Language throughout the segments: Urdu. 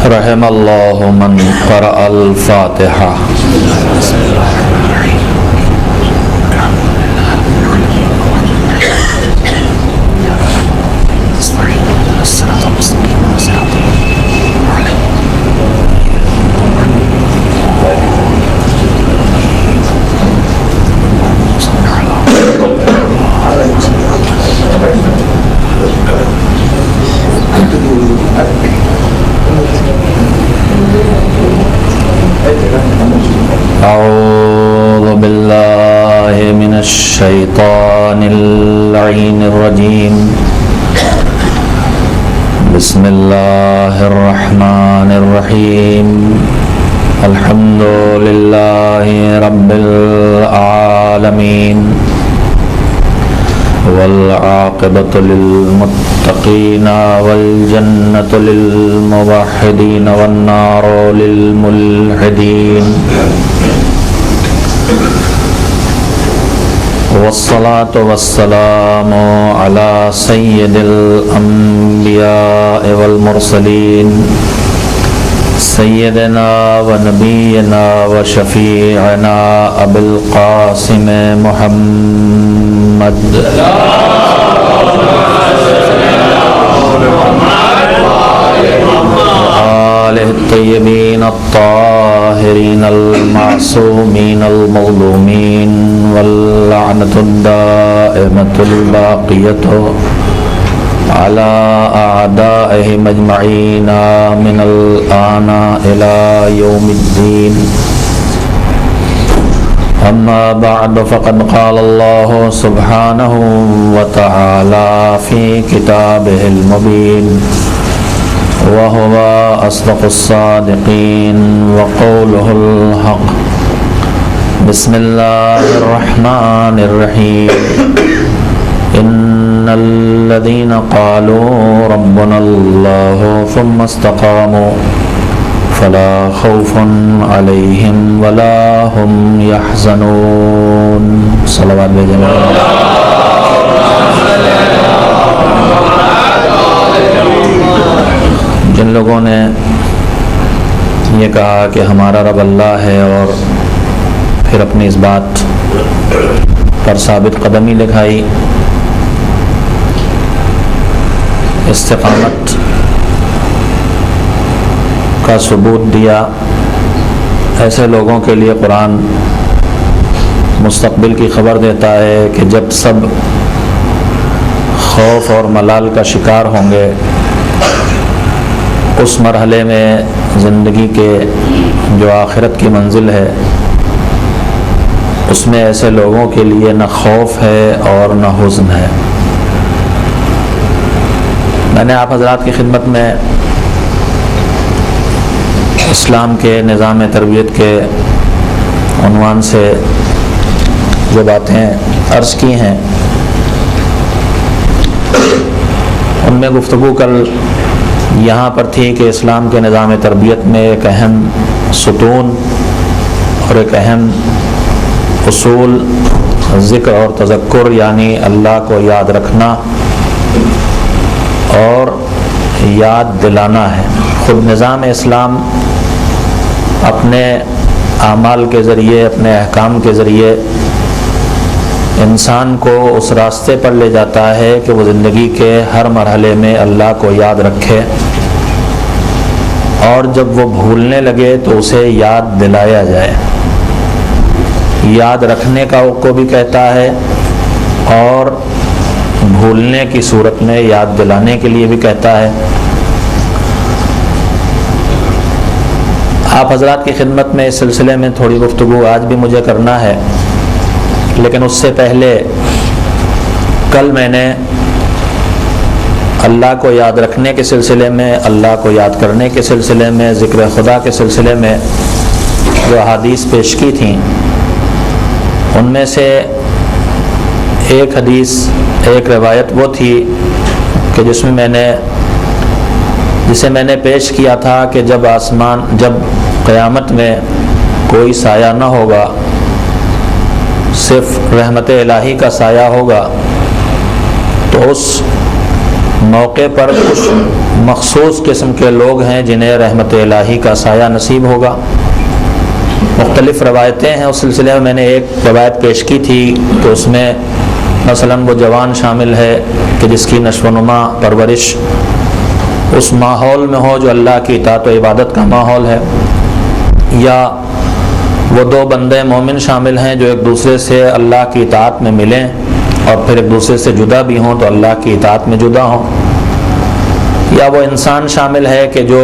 رحم اللہ من قرأ الفاتحہ. اعوذ باللہ من الشیطان اللعین الرجیم. بسم اللہ الرحمن الرحیم. الحمد للہ رب العالمین والعاقبۃ للمتقین والجنۃ للموحدین والنار للملحدین. والصلاة والسلام على سید الانبیاء والمرسلین سیدنا و نبینا و شفیعنا ابی القاسم محمد آلہ الطیبین الطاہرین المعصومین المظلومین واللعنۃ الدائمۃ الباقیۃ علی اعدائہم اجمعین من الآن الی یوم الدین. اما بعد فقد قال اللہ سبحانہ وتعالی فی کتابہ المبین وهو أصدق الصادقين وقوله الحق. بسم الله الرحمن الرحيم. إن الذين قالوا ربنا الله ثم استقاموا فلا خوف عليهم ولا هم يحزنون. صلوات بجميع جن لوگوں نے یہ کہا کہ ہمارا رب اللہ ہے اور پھر اپنی اس بات پر ثابت قدمی دکھائی، استقامت کا ثبوت دیا، ایسے لوگوں کے لیے قرآن مستقبل کی خبر دیتا ہے کہ جب سب خوف اور ملال کا شکار ہوں گے، اس مرحلے میں زندگی کے جو آخرت کی منزل ہے اس میں ایسے لوگوں کے لیے نہ خوف ہے اور نہ حزن ہے. میں نے آپ حضرات کی خدمت میں اسلام کے نظام تربیت کے عنوان سے جو باتیں عرض کی ہیں ان میں گفتگو کل یہاں پر تھی کہ اسلام کے نظام تربیت میں ایک اہم ستون اور ایک اہم اصول ذکر اور تذکر یعنی اللہ کو یاد رکھنا اور یاد دلانا ہے. خود نظام اسلام اپنے اعمال کے ذریعے، اپنے احکام کے ذریعے انسان کو اس راستے پر لے جاتا ہے کہ وہ زندگی کے ہر مرحلے میں اللہ کو یاد رکھے، اور جب وہ بھولنے لگے تو اسے یاد دلایا جائے. یاد رکھنے کا کو بھی کہتا ہے اور بھولنے کی صورت میں یاد دلانے کے لیے بھی کہتا ہے. آپ حضرات کی خدمت میں اس سلسلے میں تھوڑی گفتگو آج بھی مجھے کرنا ہے، لیکن اس سے پہلے کل میں نے اللہ کو یاد رکھنے کے سلسلے میں، اللہ کو یاد کرنے کے سلسلے میں، ذکر خدا کے سلسلے میں جو احادیث پیش کی تھیں ان میں سے ایک حدیث، ایک روایت وہ تھی کہ جسے میں نے پیش کیا تھا کہ جب قیامت میں کوئی سایہ نہ ہوگا، صرف رحمت الہی کا سایہ ہوگا، تو اس موقع پر کچھ مخصوص قسم کے لوگ ہیں جنہیں رحمت الہی کا سایہ نصیب ہوگا۔ مختلف روایتیں ہیں، اس سلسلے میں نے ایک روایت پیش کی تھی کہ اس میں مثلاً وہ جوان شامل ہے کہ جس کی نشو و نما پرورش اس ماحول میں ہو جو اللہ کی اطاعت و عبادت کا ماحول ہے، یا وہ دو بندے مومن شامل ہیں جو ایک دوسرے سے اللہ کی اطاعت میں ملیں اور پھر ایک دوسرے سے جدا بھی ہوں تو اللہ کی اطاعت میں جدا ہوں، یا وہ انسان شامل ہے کہ جو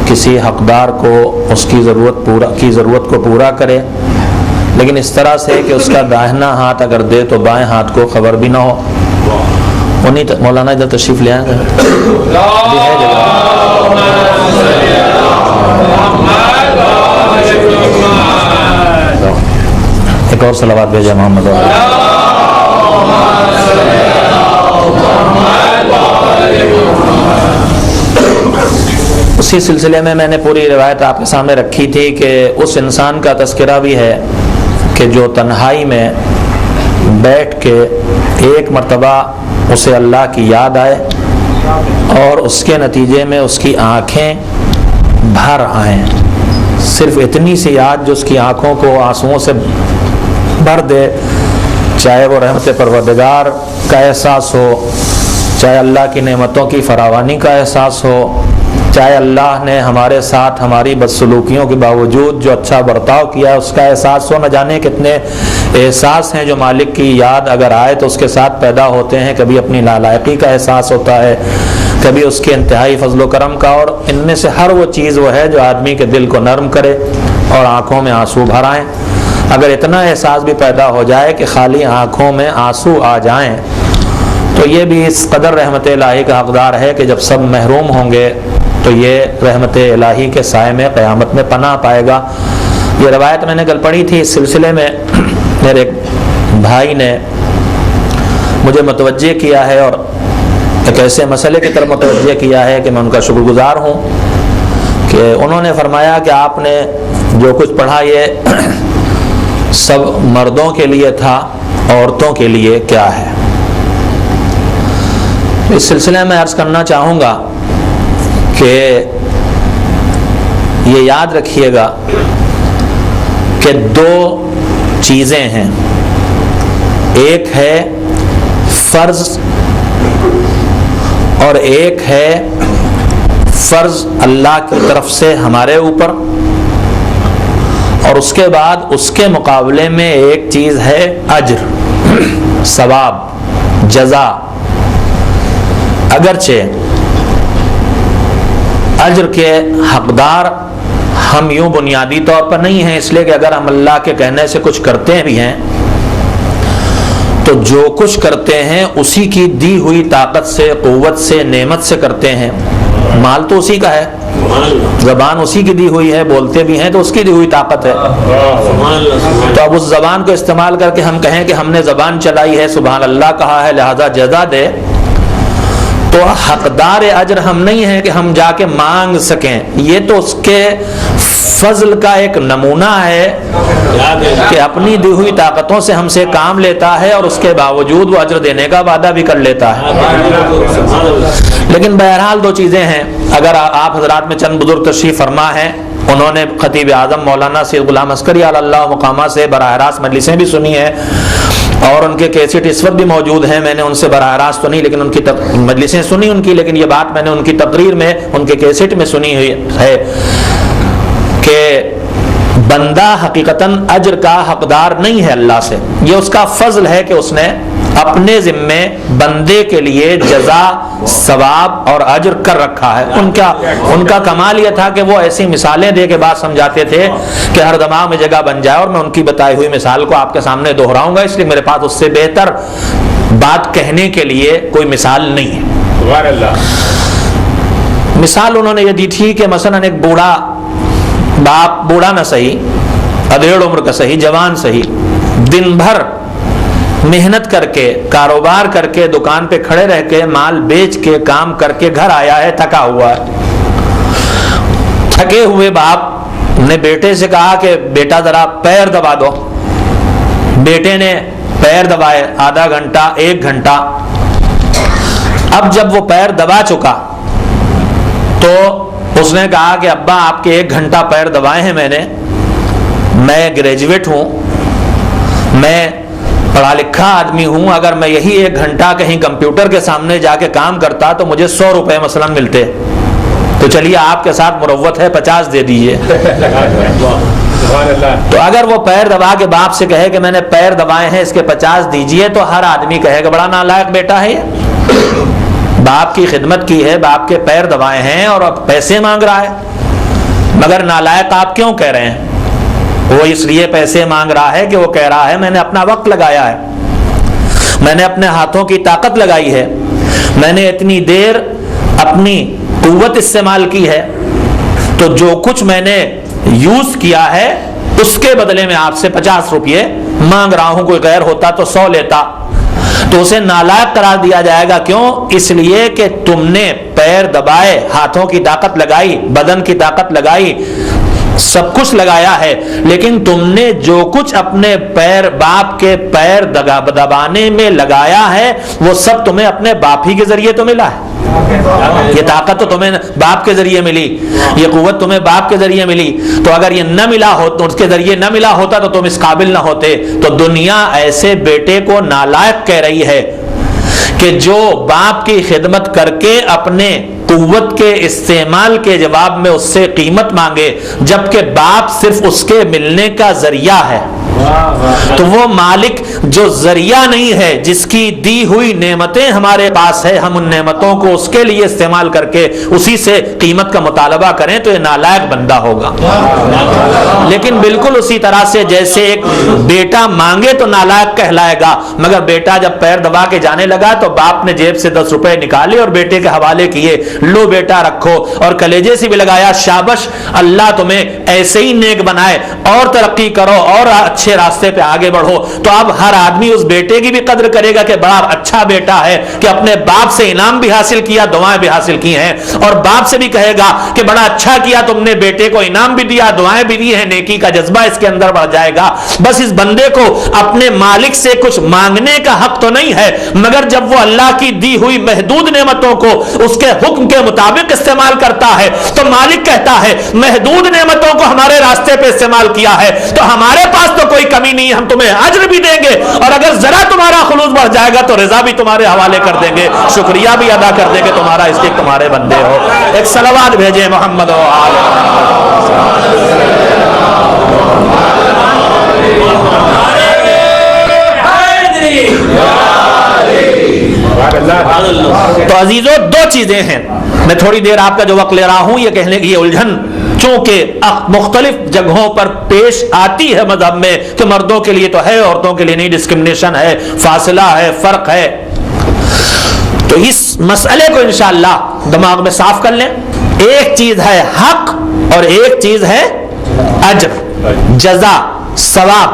کسی حقدار کو اس کی ضرورت کو پورا کرے، لیکن اس طرح سے کہ اس کا داہنا ہاتھ اگر دے تو بائیں ہاتھ کو خبر بھی نہ ہو۔ انہیں مولانا ادھر تشریف لے آئیں گے، ابھی ہے جگہ۔ ایک اور صلوات بھیجے محمد۔ اسی سلسلے میں نے پوری روایت آپ کے سامنے رکھی تھی کہ اس انسان کا تذکرہ بھی ہے کہ جو تنہائی میں بیٹھ کے ایک مرتبہ اسے اللہ کی یاد آئے اور اس کے نتیجے میں اس کی آنکھیں بھر آئیں، صرف اتنی سی یاد جو اس کی آنکھوں کو آنسوؤں سے بھر دے، چاہے وہ رحمت پروردگار کا احساس ہو، چاہے اللہ کی نعمتوں کی فراوانی کا احساس ہو، چاہے اللہ نے ہمارے ساتھ ہماری بدسلوکیوں کے باوجود جو اچھا برتاؤ کیا ہے اس کا احساس ہو۔ نہ جانے کتنے احساس ہیں جو مالک کی یاد اگر آئے تو اس کے ساتھ پیدا ہوتے ہیں، کبھی اپنی نالائقی کا احساس ہوتا ہے، کبھی اس کے انتہائی فضل و کرم کا، اور ان میں سے ہر وہ چیز وہ ہے جو آدمی کے دل کو نرم کرے اور آنکھوں میں آنسو بھر آئیں۔ اگر اتنا احساس بھی پیدا ہو جائے کہ خالی آنکھوں میں آنسو آ جائیں تو یہ بھی اس قدر رحمت الہی کا حقدار ہے کہ جب سب محروم ہوں گے تو یہ رحمت الہی کے سائے میں قیامت میں پناہ پائے گا۔ یہ روایت میں نے کل پڑھی تھی، اس سلسلے میں میرے ایک بھائی نے مجھے متوجہ کیا ہے اور ایک ایسے مسئلے کی طرف متوجہ کیا ہے کہ میں ان کا شکر گزار ہوں کہ انہوں نے فرمایا کہ آپ نے جو کچھ پڑھا یہ سب مردوں کے لیے تھا، عورتوں کے لیے کیا ہے؟ اس سلسلے میں عرض کرنا چاہوں گا کہ یہ یاد رکھیے گا کہ دو چیزیں ہیں، ایک ہے فرض اور ایک ہے فرض اللہ کی طرف سے ہمارے اوپر، اور اس کے بعد اس کے مقابلے میں ایک چیز ہے اجر، ثواب، جزا۔ اگرچہ اجر کے حقدار ہم یوں بنیادی طور پر نہیں ہیں، اس لیے کہ اگر ہم اللہ کے کہنے سے کچھ کرتے بھی ہیں تو جو کچھ کرتے ہیں اسی کی دی ہوئی طاقت سے، قوت سے، نعمت سے کرتے ہیں۔ مال تو اسی کا ہے، زبان اسی کی دی ہوئی ہے، بولتے بھی ہیں تو اس کی دی ہوئی طاقت ہے۔ تو اب اس زبان کو استعمال کر کے ہم کہیں کہ ہم نے زبان چلائی ہے، سبحان اللہ کہا ہے، لہذا جزا دے، تو حقدار اجر ہم نہیں ہیں کہ ہم جا کے مانگ سکیں۔ یہ تو اس کے فضل کا ایک نمونہ ہے کہ اپنی دی ہوئی طاقتوں سے ہم سے کام لیتا ہے اور اس کے باوجود وہ اجر دینے کا وعدہ بھی کر لیتا ہے۔ لیکن بہرحال دو چیزیں ہیں، اگر آپ حضرات میں چند بزرگ تشریف فرما ہیں، انہوں نے خطیب اعظم مولانا سید غلام عسکری علی اللہ مقامہ سے براہ راست مجلسیں بھی سنی ہیں اور ان کے کیسٹ اس وقت بھی موجود ہیں۔ میں نے ان سے براہ راست تو نہیں لیکن ان کی مجلسیں سنی ان کی، لیکن یہ بات میں نے ان کی تقریر میں، ان کے کیسٹ میں سنی ہوئی ہے کہ بندہ حقیقتاً اجر کا حقدار نہیں ہے اللہ سے، یہ اس کا فضل ہے کہ اس نے اپنے ذمے بندے کے لیے جزا، ثواب اور اجر کر رکھا ہے۔ ان کا کمال یہ تھا کہ وہ ایسی مثالیں دے کے بات سمجھاتے تھے کہ ہر دماغ میں جگہ بن جائے، اور میں ان کی بتائی ہوئی مثال کو آپ کے سامنے دہراؤں گا، اس لیے میرے پاس اس سے بہتر بات کہنے کے لیے کوئی مثال نہیں ہے۔ سبحان اللہ۔ مثال انہوں نے یہ دی تھی کہ مثلا ایک بوڑھا باپ، بوڑھا نہ صحیح، ادھیڑ عمر کا صحیح، جوان صحیح، دن بھر محنت کر کے، کاروبار کر کے، دکان پہ کھڑے رہ کے، مال بیچ کے، کام کر کے گھر آیا ہے، تھکا ہوا ہے۔ تھکے ہوئے باپ نے بیٹے سے کہا کہ بیٹا ذرا پیر دبا دو۔ بیٹے نے پیر دبائے، آدھا گھنٹہ، 1 گھنٹہ۔ اب جب وہ پیر دبا چکا تو اس نے کہا کہ ابا آپ کے 1 گھنٹہ پیر دبائے ہیں میں گریجویٹ ہوں، میں پڑھا لکھا آدمی ہوں، اگر میں یہی 1 گھنٹہ کہیں کمپیوٹر کے سامنے جا کے کام کرتا تو مجھے 100 روپے مثلا ملتے، تو چلیے آپ کے ساتھ مروت ہے 50 دے دیجئے۔ تو اگر وہ پیر دبا کے باپ سے کہے کہ میں نے پیر دبائے ہیں اس کے 50 دیجئے، تو ہر آدمی کہے کہ بڑا نالائق بیٹا ہے یہ، باپ کی خدمت کی ہے، باپ کے پیر دبائے ہیں اور اب پیسے مانگ رہا ہے۔ مگر نالائق آپ کیوں کہہ رہے ہیں؟ وہ اس لیے پیسے مانگ رہا ہے کہ وہ کہہ رہا ہے میں نے اپنا وقت لگایا ہے، میں نے اپنے ہاتھوں کی طاقت لگائی ہے، میں نے اتنی دیر اپنی قوت استعمال کی ہے، تو جو کچھ میں نے یوز کیا ہے اس کے بدلے میں آپ سے 50 روپے مانگ رہا ہوں۔ کوئی غیر ہوتا تو 100 لیتا، تو اسے نالائق قرار دیا جائے گا۔ کیوں؟ اس لیے کہ تم نے پیر دبائے، ہاتھوں کی طاقت لگائی، بدن کی طاقت لگائی، سب کچھ لگایا ہے، لیکن تم نے جو کچھ اپنے پیر باپ کے پیر دبانے میں لگایا ہے وہ سب تمہیں اپنے باپ ہی کے ذریعے تو ملا ہے۔ یہ طاقت تو تمہیں باپ کے ذریعے ملی، یہ قوت تمہیں باپ کے ذریعے ملی، تو اگر یہ نہ ملا ہو تو اس کے ذریعے نہ ملا ہوتا تو تم اس قابل نہ ہوتے۔ تو دنیا ایسے بیٹے کو نالائق کہہ رہی ہے کہ جو باپ کی خدمت کر کے اپنے قوت کے استعمال کے جواب میں اس سے قیمت مانگے، جبکہ باپ صرف اس کے ملنے کا ذریعہ ہے۔ تو وہ مالک جو ذریعہ نہیں ہے، جس کی دی ہوئی نعمتیں ہمارے پاس ہے، ہم ان نعمتوں کو اس کے لیے استعمال کر کے اسی سے قیمت کا مطالبہ کریں تو یہ نالائق بندہ ہوگا۔ لیکن بالکل اسی طرح سے جیسے ایک بیٹا مانگے تو نالائق کہلائے گا، مگر بیٹا جب پیر دبا کے جانے لگا تو باپ نے جیب سے 10 روپے نکالے اور بیٹے کے حوالے کیے، لو بیٹا رکھو، اور کلیجے سے بھی لگایا، شابش اللہ تمہیں ایسے ہی نیک بنائے اور ترقی کرو اور اچھے راستے پہ آگے بڑھو۔ تو اب ہر آدمی اس بیٹے کی بھی قدر کرے گا کہ بڑا اچھا بیٹا ہے کہ اپنے باپ سے انعام بھی حاصل کیا، دعائیں بھی حاصل کی ہیں، اور باپ سے بھی کہے گا کہ بڑا اچھا کیا تم نے، بیٹے کو انعام بھی دیا، دعائیں بھی دی ہیں، نیکی کا جذبہ اس کے اندر بڑھ جائے گا۔ بس اس بندے کو اپنے مالک سے کچھ مانگنے کا حق تو نہیں ہے، مگر جب وہ اللہ کی دی ہوئی محدود نعمتوں کو اس کے حکم کے مطابق استعمال کرتا ہے تو مالک کہتا ہے محدود نعمتوں کو ہمارے راستے پہ استعمال کیا ہے تو ہمارے پاس تو کوئی کمی نہیں، ہم تمہیں اجر بھی دیں گے، اور اگر ذرا تمہارا خلوص بڑھ جائے گا تو رضا بھی تمہارے حوالے کر دیں گے، شکریہ بھی ادا کر دیں گے تمہارا، اس لیے تمہارے بندے ہو۔ ایک صلوات بھیجیں محمد و آل تو عزیزو دو چیزیں ہیں، میں تھوڑی دیر آپ کا جو وقت لے رہا ہوں یہ کہنے کی یہ الجھن چونکہ مختلف جگہوں پر پیش آتی ہے مذہب میں کہ مردوں کے لیے تو ہے، عورتوں کے لیے نہیں، ڈسکرمنیشن ہے، فاصلہ ہے، فرق ہے، تو اس مسئلے کو انشاءاللہ دماغ میں صاف کر لیں۔ ایک چیز ہے حق اور ایک چیز ہے اجر، جزا، ثواب۔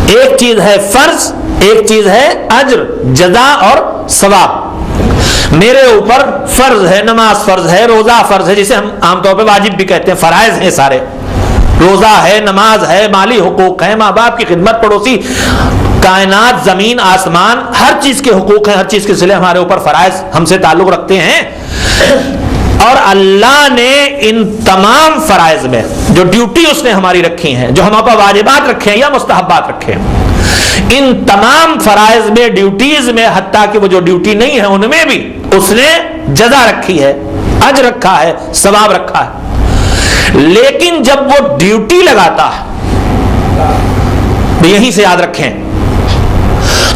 ایک چیز ہے فرض، ایک چیز ہے اجر، جزا اور ثواب۔ میرے اوپر فرض ہے، نماز فرض ہے، روزہ فرض ہے، جسے ہم عام طور پہ واجب بھی کہتے ہیں، فرائض ہیں سارے، روزہ ہے، نماز ہے، مالی حقوق ہیں، ماں باپ کی خدمت، پڑوسی، کائنات، زمین، آسمان، ہر چیز کے حقوق ہیں، ہر چیز کے سلسلے ہمارے اوپر فرائض ہم سے تعلق رکھتے ہیں، اور اللہ نے ان تمام فرائض میں جو ڈیوٹی اس نے ہماری رکھی ہیں، جو ہم پر واجبات رکھے ہیں یا مستحبات رکھے ہیں، ان تمام فرائض میں، ڈیوٹیز میں، حتیٰ کہ وہ جو ڈیوٹی نہیں ہے ان میں بھی اس نے جزا رکھی ہے، اجر رکھا ہے، ثواب رکھا ہے۔ لیکن جب وہ ڈیوٹی لگاتا ہے تو یہیں سے یاد رکھیں،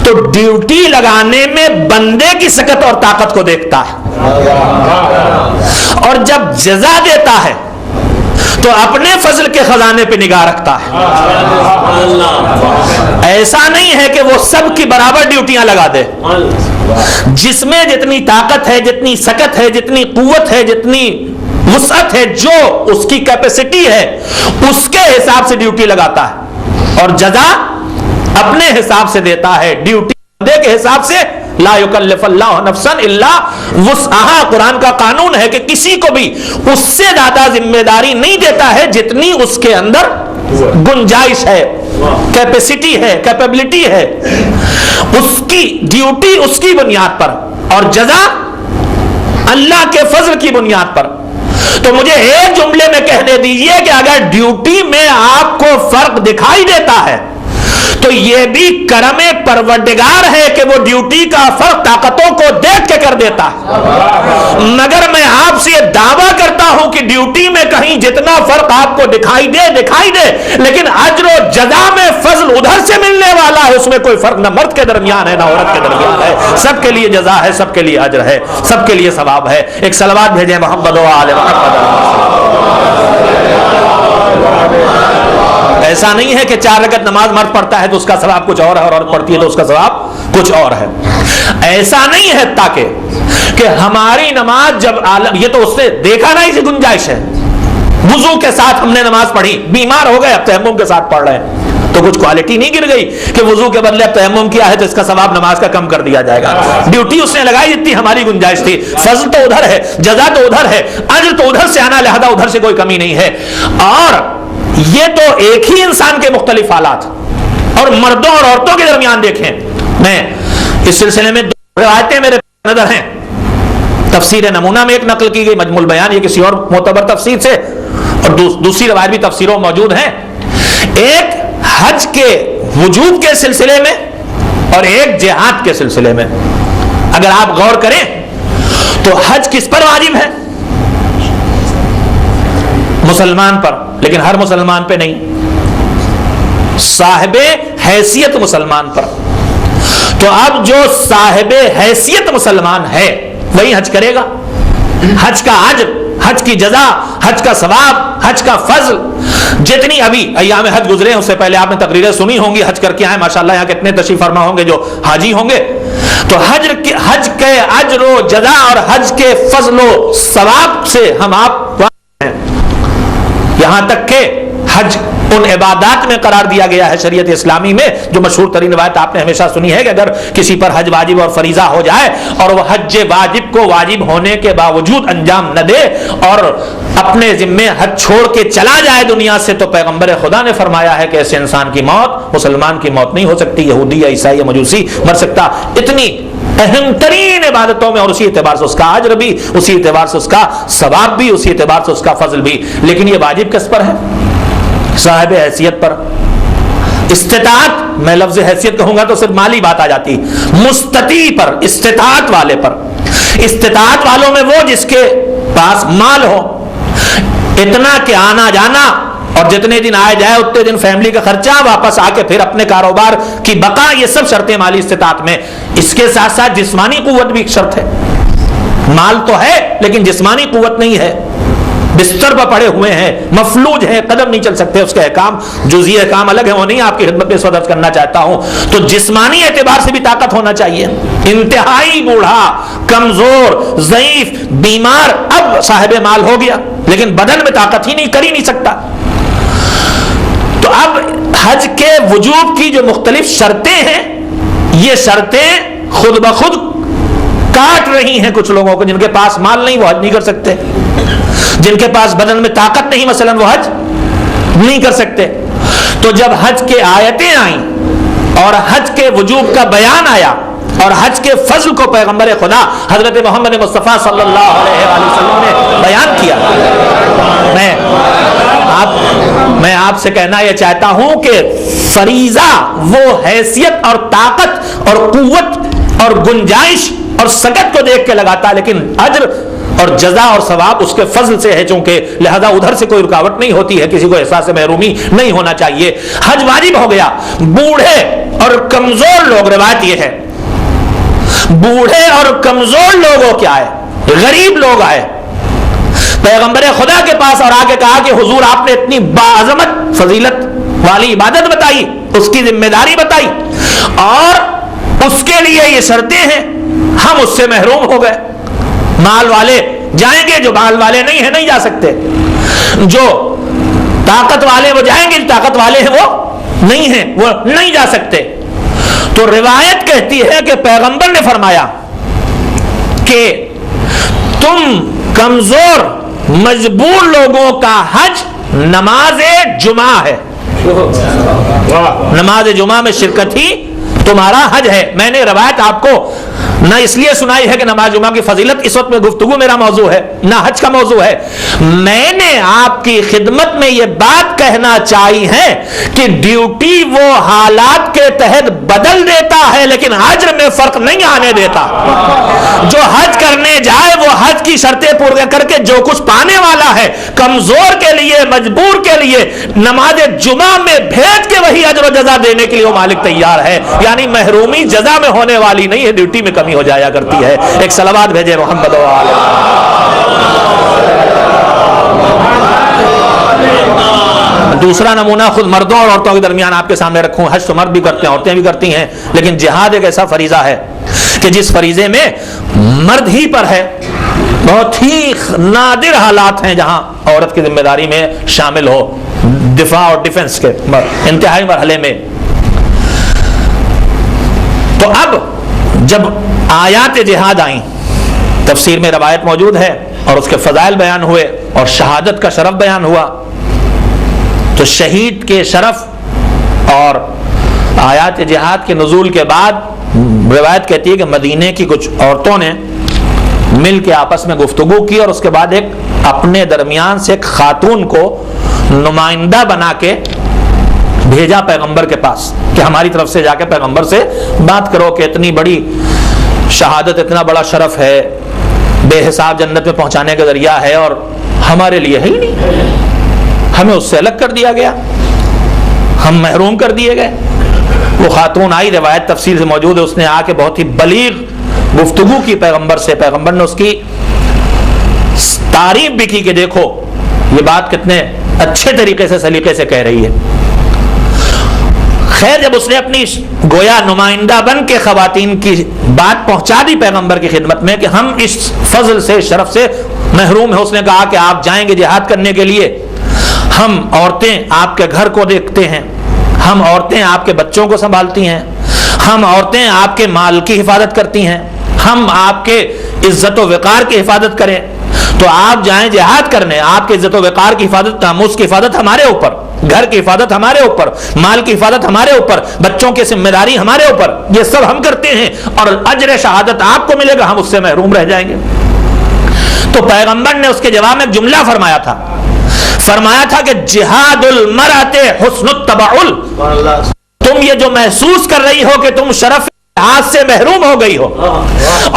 تو ڈیوٹی لگانے میں بندے کی سکت اور طاقت کو دیکھتا ہے، اور جب جزا دیتا ہے تو اپنے فضل کے خزانے پہ نگاہ رکھتا ہے۔ ایسا نہیں ہے کہ وہ سب کی برابر ڈیوٹیاں لگا دے، جس میں جتنی طاقت ہے، جتنی سکت ہے، جتنی قوت ہے، جتنی وسعت ہے، جو اس کی کیپیسٹی ہے اس کے حساب سے ڈیوٹی لگاتا ہے، اور جزا اپنے حساب سے دیتا ہے، ڈیوٹی بندے کے حساب سے۔ لا یکلف اللہ نفسا الا وسعہا، قرآن کا قانون ہے کہ کسی کو بھی اس سے زیادہ ذمہ داری نہیں دیتا ہے جتنی اس کے اندر گنجائش ہے، کیپیسٹی ہے، کیپیبلٹی ہے، اس کی ڈیوٹی اس کی بنیاد پر، اور جزا اللہ کے فضل کی بنیاد پر. تو مجھے ایک جملے میں کہنے دیجئے کہ اگر ڈیوٹی میں آپ کو فرق دکھائی دیتا ہے تو یہ بھی کرم پروردگار ہے کہ وہ ڈیوٹی کا فرق طاقتوں کو دیکھ کے کر دیتا ہے. مگر میں آپ سے یہ دعویٰ کرتا ہوں کہ ڈیوٹی میں کہیں جتنا فرق آپ کو دکھائی دے لیکن اجر و جزا میں فضل ادھر سے ملنے والا ہے. اس میں کوئی فرق نہ مرد کے درمیان ہے نہ عورت کے درمیان ہے. سب کے لیے جزا ہے, سب کے لیے اجر ہے, سب کے لیے ثواب ہے. ایک صلوات بھیجیں محمد و آل محمد. ایسا نہیں ہے کہ 4 رکعت نماز مرد پڑھتا ہے تو اس کا ثواب کچھ اور ہے اور عورت پڑھتی ہے تو اس کا ثواب کچھ اور ہے. ایسا نہیں ہے تاکہ کہ ہماری نماز جب یہ تو اس نے دیکھا نا اسی گنجائش ہے. وضو کے ساتھ ہم نے نماز پڑھی, بیمار ہو گئے اب تیمم کے ساتھ پڑھ رہے ہیں تو کچھ کوالٹی نہیں گر گئی کہ وضو کے بدلے اب تیمم کیا ہے تو اس کا ثواب نماز کا کم کر دیا جائے گا. ڈیوٹی اس نے لگائی جتنی ہماری گنجائش تھی. فضل تو ادھر ہے, جزا تو ادھر ہے, اجر تو ادھر سے آنا, لہذا ادھر سے کوئی کمی نہیں ہے. اور یہ تو ایک ہی انسان کے مختلف حالات اور مردوں اور عورتوں کے درمیان دیکھیں. میں اس سلسلے میں 2 روایتیں میرے نظر ہیں. تفسیر نمونہ میں ایک نقل کی گئی مجموع البیان, یہ کسی اور معتبر تفسیر سے, اور دوسری روایت بھی تفسیروں موجود ہیں. ایک حج کے وجوب کے سلسلے میں اور ایک جہاد کے سلسلے میں. اگر آپ غور کریں تو حج کس پر واجب ہے؟ مسلمان پر, لیکن ہر مسلمان پہ نہیں, صاحب حیثیت مسلمان پر. تو اب جو صاحب حیثیت مسلمان ہے وہی حج کرے گا. حج کا اجر, حج کی جزا, حج کا ثواب, حج کا فضل, جتنی ابھی ایام حج گزرے ہیں اس سے پہلے آپ نے تقریریں سنی ہوں گی, حج کر کے آئے ماشاءاللہ, یہاں کتنے تشریف فرما ہوں گے جو حاجی ہوں گے. تو حج کے اجر و جزا اور حج کے فضل و ثواب سے ہم آپ ہیں. یہاں تک کہ حج ان عبادات میں قرار دیا گیا ہے شریعت اسلامی میں, جو مشہور ترین روایت آپ نے ہمیشہ سنی ہے کہ اگر کسی پر حج واجب اور فریضہ ہو جائے اور وہ حج واجب کو واجب ہونے کے باوجود انجام نہ دے اور اپنے ذمے حج چھوڑ کے چلا جائے دنیا سے, تو پیغمبر خدا نے فرمایا ہے کہ ایسے انسان کی موت مسلمان کی موت نہیں ہو سکتی, یہودی یا عیسائی یا مجوسی مر سکتا. اتنی اہم ترین عبادتوں میں, اور اسی اعتبار سے اس کا اجر بھی, اسی اعتبار سے اس کا ثواب بھی, اسی اعتبار سے اس کا فضل بھی. لیکن یہ واجب کس پر ہے؟ صاحب حیثیت پر. استطاعت, میں لفظ حیثیت کہوں گا تو صرف مالی بات آ جاتی, مستطیع پر, استطاعت والے پر. استطاعت والوں میں وہ جس کے پاس مال ہو, اتنا کہ آنا جانا اور جتنے دن آئے جائے اتنے دن فیملی کا خرچہ, واپس آ کے پھر اپنے کاروبار کی بقا, یہ سب شرطیں مالی استطاعت میں. اس کے ساتھ ساتھ جسمانی قوت بھی ایک شرط ہے. مال تو ہے لیکن جسمانی قوت نہیں ہے, بستر پر پڑے ہوئے ہیں, مفلوج ہیں, قدم نہیں چل سکتے. اس کے احکام جزئی احکام الگ ہیں, وہ نہیں آپ کی خدمت میں اس وقت کرنا چاہتا ہوں. تو جسمانی اعتبار سے بھی طاقت ہونا چاہیے. انتہائی بوڑھا, کمزور, ضعیف, بیمار, اب صاحب مال ہو گیا لیکن بدن میں طاقت ہی نہیں, کر ہی نہیں سکتا. تو اب حج کے وجوب کی جو مختلف شرطیں ہیں, یہ شرطیں خود بخود کاٹ رہی ہیں کچھ لوگوں کو. جن کے پاس مال نہیں وہ حج نہیں کر سکتے, جن کے پاس بدن میں طاقت نہیں مثلا وہ حج نہیں کر سکتے. تو جب حج کے آیتیں آئیں اور حج کے وجوب کا بیان آیا اور حج کے فضل کو پیغمبر خدا حضرت محمد مصطفیٰ صلی اللہ علیہ وسلم نے بیان کیا, میں آپ سے کہنا یہ چاہتا ہوں کہ فریضہ وہ حیثیت اور طاقت اور قوت اور گنجائش اور سکت کو دیکھ کے لگاتا ہے, لیکن اجر اور جزا اور ثواب اس کے فضل سے ہے, چونکہ لہذا ادھر سے کوئی رکاوٹ نہیں ہوتی ہے, کسی کو احساس محرومی نہیں ہونا چاہیے. حج واجب ہو گیا. بوڑھے اور کمزور لوگ, روایت یہ ہے بوڑھے اور کمزور لوگوں کیا ہے, غریب لوگ آئے پیغمبر خدا کے پاس اور آ کے کہا کہ حضور آپ نے اتنی باعظمت فضیلت والی عبادت بتائی, اس کی ذمہ داری بتائی اور اس کے لیے یہ شرطیں ہیں, ہم اس سے محروم ہو گئے. مال والے جائیں گے, جو مال والے نہیں ہیں نہیں جا سکتے. جو طاقت والے وہ جائیں گے, جو طاقت والے ہیں وہ نہیں ہیں, وہ نہیں جا سکتے. تو روایت کہتی ہے کہ پیغمبر نے فرمایا کہ تم کمزور مجبور لوگوں کا حج نماز جمعہ ہے. نماز جمعہ میں شرکت ہی تمہارا حج ہے. میں نے روایت آپ کو نہ اس لیے سنائی ہے کہ نماز جمعہ کی فضیلت اس وقت میں گفتگو میرا موضوع ہے، نہ حج کا موضوع ہے. میں نے آپ کی خدمت میں یہ بات کہنا چاہی ہے کہ ڈیوٹی وہ حالات کے تحت بدل دیتا ہے لیکن اجر میں فرق نہیں آنے دیتا. جو حج کرنے جائے وہ حج کی شرطیں پورا کر کے جو کچھ پانے والا ہے، کمزور کے لیے، مجبور کے لیے نماز جمعہ میں بھیج کے وہی اجر و جزا دینے کے لیے وہ مالک تیار ہے. یعنی محرومی جزا میں ہونے والی نہیں ہے، ڈیوٹی میں کمی ہو جایا کرتی ہے. ایک صلوات بھیجے محمد و آلہ. دوسرا نمونہ خود مردوں اور عورتوں کے درمیان آپ کے سامنے رکھوں. حج تو مرد بھی کرتے ہیں، عورتیں بھی کرتی ہیں، لیکن جہاد ایک ایسا فریضہ ہے کہ جس فریضے میں مرد ہی پر ہے. بہت ہی نادر حالات ہیں جہاں عورت کی ذمہ داری میں شامل ہو دفاع اور ڈیفنس کے انتہائی مرحلے میں. تو اب جب آیات جہاد آئیں، تفسیر میں روایت موجود ہے اور اس کے فضائل بیان ہوئے اور شہادت کا شرف بیان ہوا، تو شہید کے شرف اور آیات جہاد کے نزول کے بعد روایت کہتی ہے کہ مدینے کی کچھ عورتوں نے مل کے آپس میں گفتگو کی اور اس کے بعد ایک اپنے درمیان سے ایک خاتون کو نمائندہ بنا کے بھیجا پیغمبر کے پاس کہ ہماری طرف سے جا کے پیغمبر سے بات کرو کہ اتنی بڑی شہادت، اتنا بڑا شرف ہے، بے حساب جنت میں پہنچانے کا ذریعہ ہے اور ہمارے لیے ہے ہی نہیں، ہمیں اس سے الگ کر دیا گیا، ہم محروم کر دیے گئے. وہ خاتون آئی، روایت تفصیل سے موجود ہے، اس نے آ کے بہت ہی بلیغ گفتگو کی پیغمبر سے. پیغمبر نے اس کی تعریف بھی کی کہ دیکھو یہ بات کتنے اچھے طریقے سے سلیقے سے کہہ رہی ہے. خیر جب اس نے اپنی گویا نمائندہ بن کے خواتین کی بات پہنچا دی پیغمبر کی خدمت میں کہ ہم اس فضل سے، شرف سے محروم ہیں، اس نے کہا کہ آپ جائیں گے جہاد کرنے کے لیے، ہم عورتیں آپ کے گھر کو دیکھتے ہیں، ہم عورتیں آپ کے بچوں کو سنبھالتی ہیں، ہم عورتیں آپ کے مال کی حفاظت کرتی ہیں، ہم آپ کے عزت و وقار کی حفاظت کریں. تو آپ جائیں جہاد کرنے، آپ کے عزت و وقار کی حفاظت، ناموس کی حفاظت ہمارے اوپر، گھر کی حفاظت ہمارے اوپر، مال کی حفاظت ہمارے اوپر، بچوں کی ذمہ داری ہمارے اوپر، یہ سب ہم کرتے ہیں اور اجر شہادت آپ کو ملے گا، ہم اس سے محروم رہ جائیں گے. تو پیغمبر نے اس کے جواب میں ایک جملہ فرمایا تھا کہ جہاد المرأۃ حسن التبعل. تم یہ جو محسوس کر رہی ہو کہ تم شرف ہاتھ سے محروم ہو گئی ہو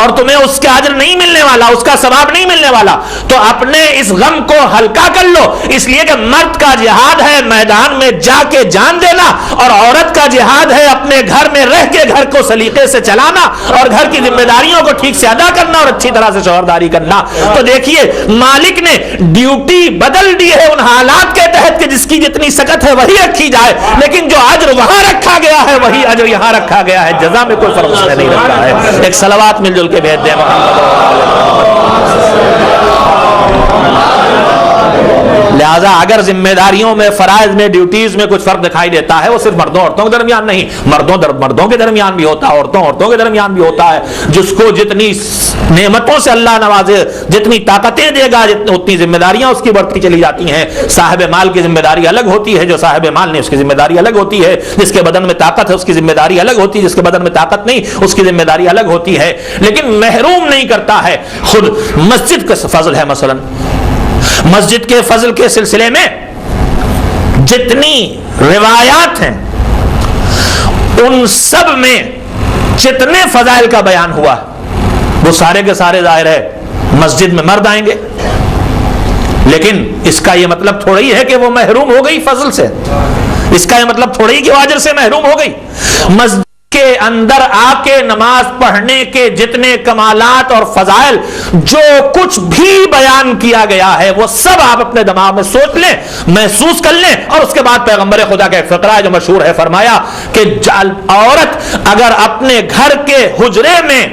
اور تمہیں اس کا اجر نہیں ملنے والا، اس کا ثواب نہیں ملنے والا، تو اپنے اس غم کو ہلکا کر لو. اس لیے کہ مرد کا جہاد ہے میدان میں جا کے جان دینا اور عورت کا جہاد ہے اپنے گھر میں رہ کے گھر کو سلیقے سے چلانا اور گھر کی ذمہ داریوں کو ٹھیک سے ادا کرنا اور اچھی طرح سے شوہرداری کرنا. تو دیکھیے مالک نے ڈیوٹی بدل دی ہے ان حالات کے تحت کہ جس کی جتنی سکت ہے وہی رکھی جائے، لیکن جو اجر وہاں رکھا گیا ہے وہی اجر یہاں رکھا گیا ہے، جزا میں کوئی فرق اس نے نہیں رکھا ہے. ایک صلوات مل جل کے بھیج دیں لہذا اگر ذمہ داریوں میں، فرائض میں، ڈیوٹیز میں کچھ فرق دکھائی دیتا ہے وہ صرف مردوں عورتوں کے درمیان نہیں، مردوں کے درمیان بھی ہوتا ہے، عورتوں کے درمیان بھی ہوتا ہے. جس کو جتنی نعمتوں سے اللہ نوازے، جتنی طاقتیں دے گا، اتنی ذمہ داریاں اس کی بڑھتی چلی جاتی ہیں. صاحب مال کی ذمہ داری الگ ہوتی ہے، جو صاحب مال نہیں اس کی ذمہ داری الگ ہوتی ہے. جس کے بدن میں طاقت ہے اس کی ذمہ داری الگ ہوتی ہے، جس کے بدن میں طاقت نہیں اس کی ذمہ داری الگ ہوتی ہے. لیکن محروم نہیں کرتا ہے. خود مسجد کا فضل ہے، مثلا مسجد کے فضل کے سلسلے میں جتنی روایات ہیں ان سب میں جتنے فضائل کا بیان ہوا وہ سارے کے سارے ظاہر ہے مسجد میں مرد آئیں گے، لیکن اس کا یہ مطلب تھوڑا ہی ہے کہ وہ محروم ہو گئی فضل سے، اس کا یہ مطلب تھوڑا ہی کہ وہ اجر سے محروم ہو گئی. مسجد کے اندر آ کے نماز پڑھنے کے جتنے کمالات اور فضائل جو کچھ بھی بیان کیا گیا ہے وہ سب آپ اپنے دماغ میں سوچ لیں، محسوس کر لیں. اور اس کے بعد پیغمبر خدا کا ایک فقرہ ہے جو مشہور ہے، فرمایا کہ عورت اگر اپنے گھر کے حجرے میں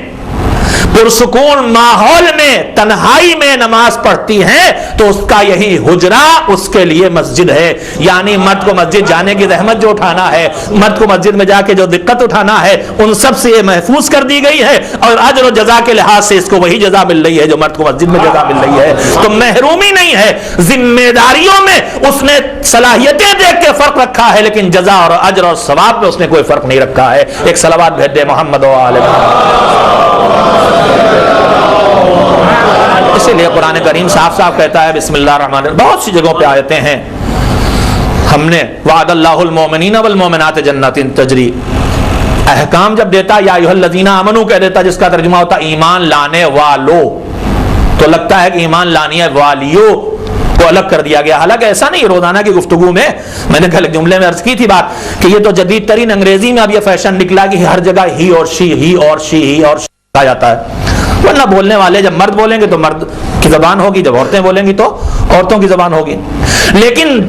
پرسکون ماحول میں تنہائی میں نماز پڑھتی ہیں تو اس کا یہی حجرہ اس کے لیے مسجد ہے. یعنی مرد کو مسجد جانے کی زحمت جو اٹھانا ہے, مرد کو مسجد میں جا کے جو دقت اٹھانا ہے, ان سب سے یہ محفوظ کر دی گئی ہے, اور اجر و جزا کے لحاظ سے اس کو وہی جزا مل رہی ہے جو مرد کو مسجد میں جزا مل رہی ہے. تو محرومی نہیں ہے, ذمہ داریوں میں اس نے صلاحیتیں دیکھ کے فرق رکھا ہے, لیکن جزا اور اجر اور ثواب میں اس نے کوئی فرق نہیں رکھا ہے. ایک صلوات بھیج دے محمد و آل محمد. اسی لیے قرآن کریم صاف صاف کہتا ہے بسم اللہ الرحمن الرحیم. بہت سی جگہوں پہ آیتیں ہیں. ہم نے وعد اللہ المؤمنین والمؤمنات جنات تجری, احکام جب دیتا یا ایھا الذین آمنو کہہ دیتا, جس کا ترجمہ ہوتا ایمان لانے والو, تو لگتا ہے کہ ایمان لانی والیوں کو الگ کر دیا گیا. حالانکہ ایسا نہیں. روزانہ کی گفتگو میں نے کل ایک جملے میں عرض کی تھی بات کہ یہ تو جدید ترین انگریزی میں اب یہ فیشن نکلا کہ ہر جگہ ہی اور شی, ہی اور شی, ہی اور شی کہا جاتا ہے. ورنہ بولنے والے جب مرد بولیں گے تو مرد کی زبان ہوگی, جب عورتیں بولیں گی تو عورتوں کی زبان ہوگی. لیکن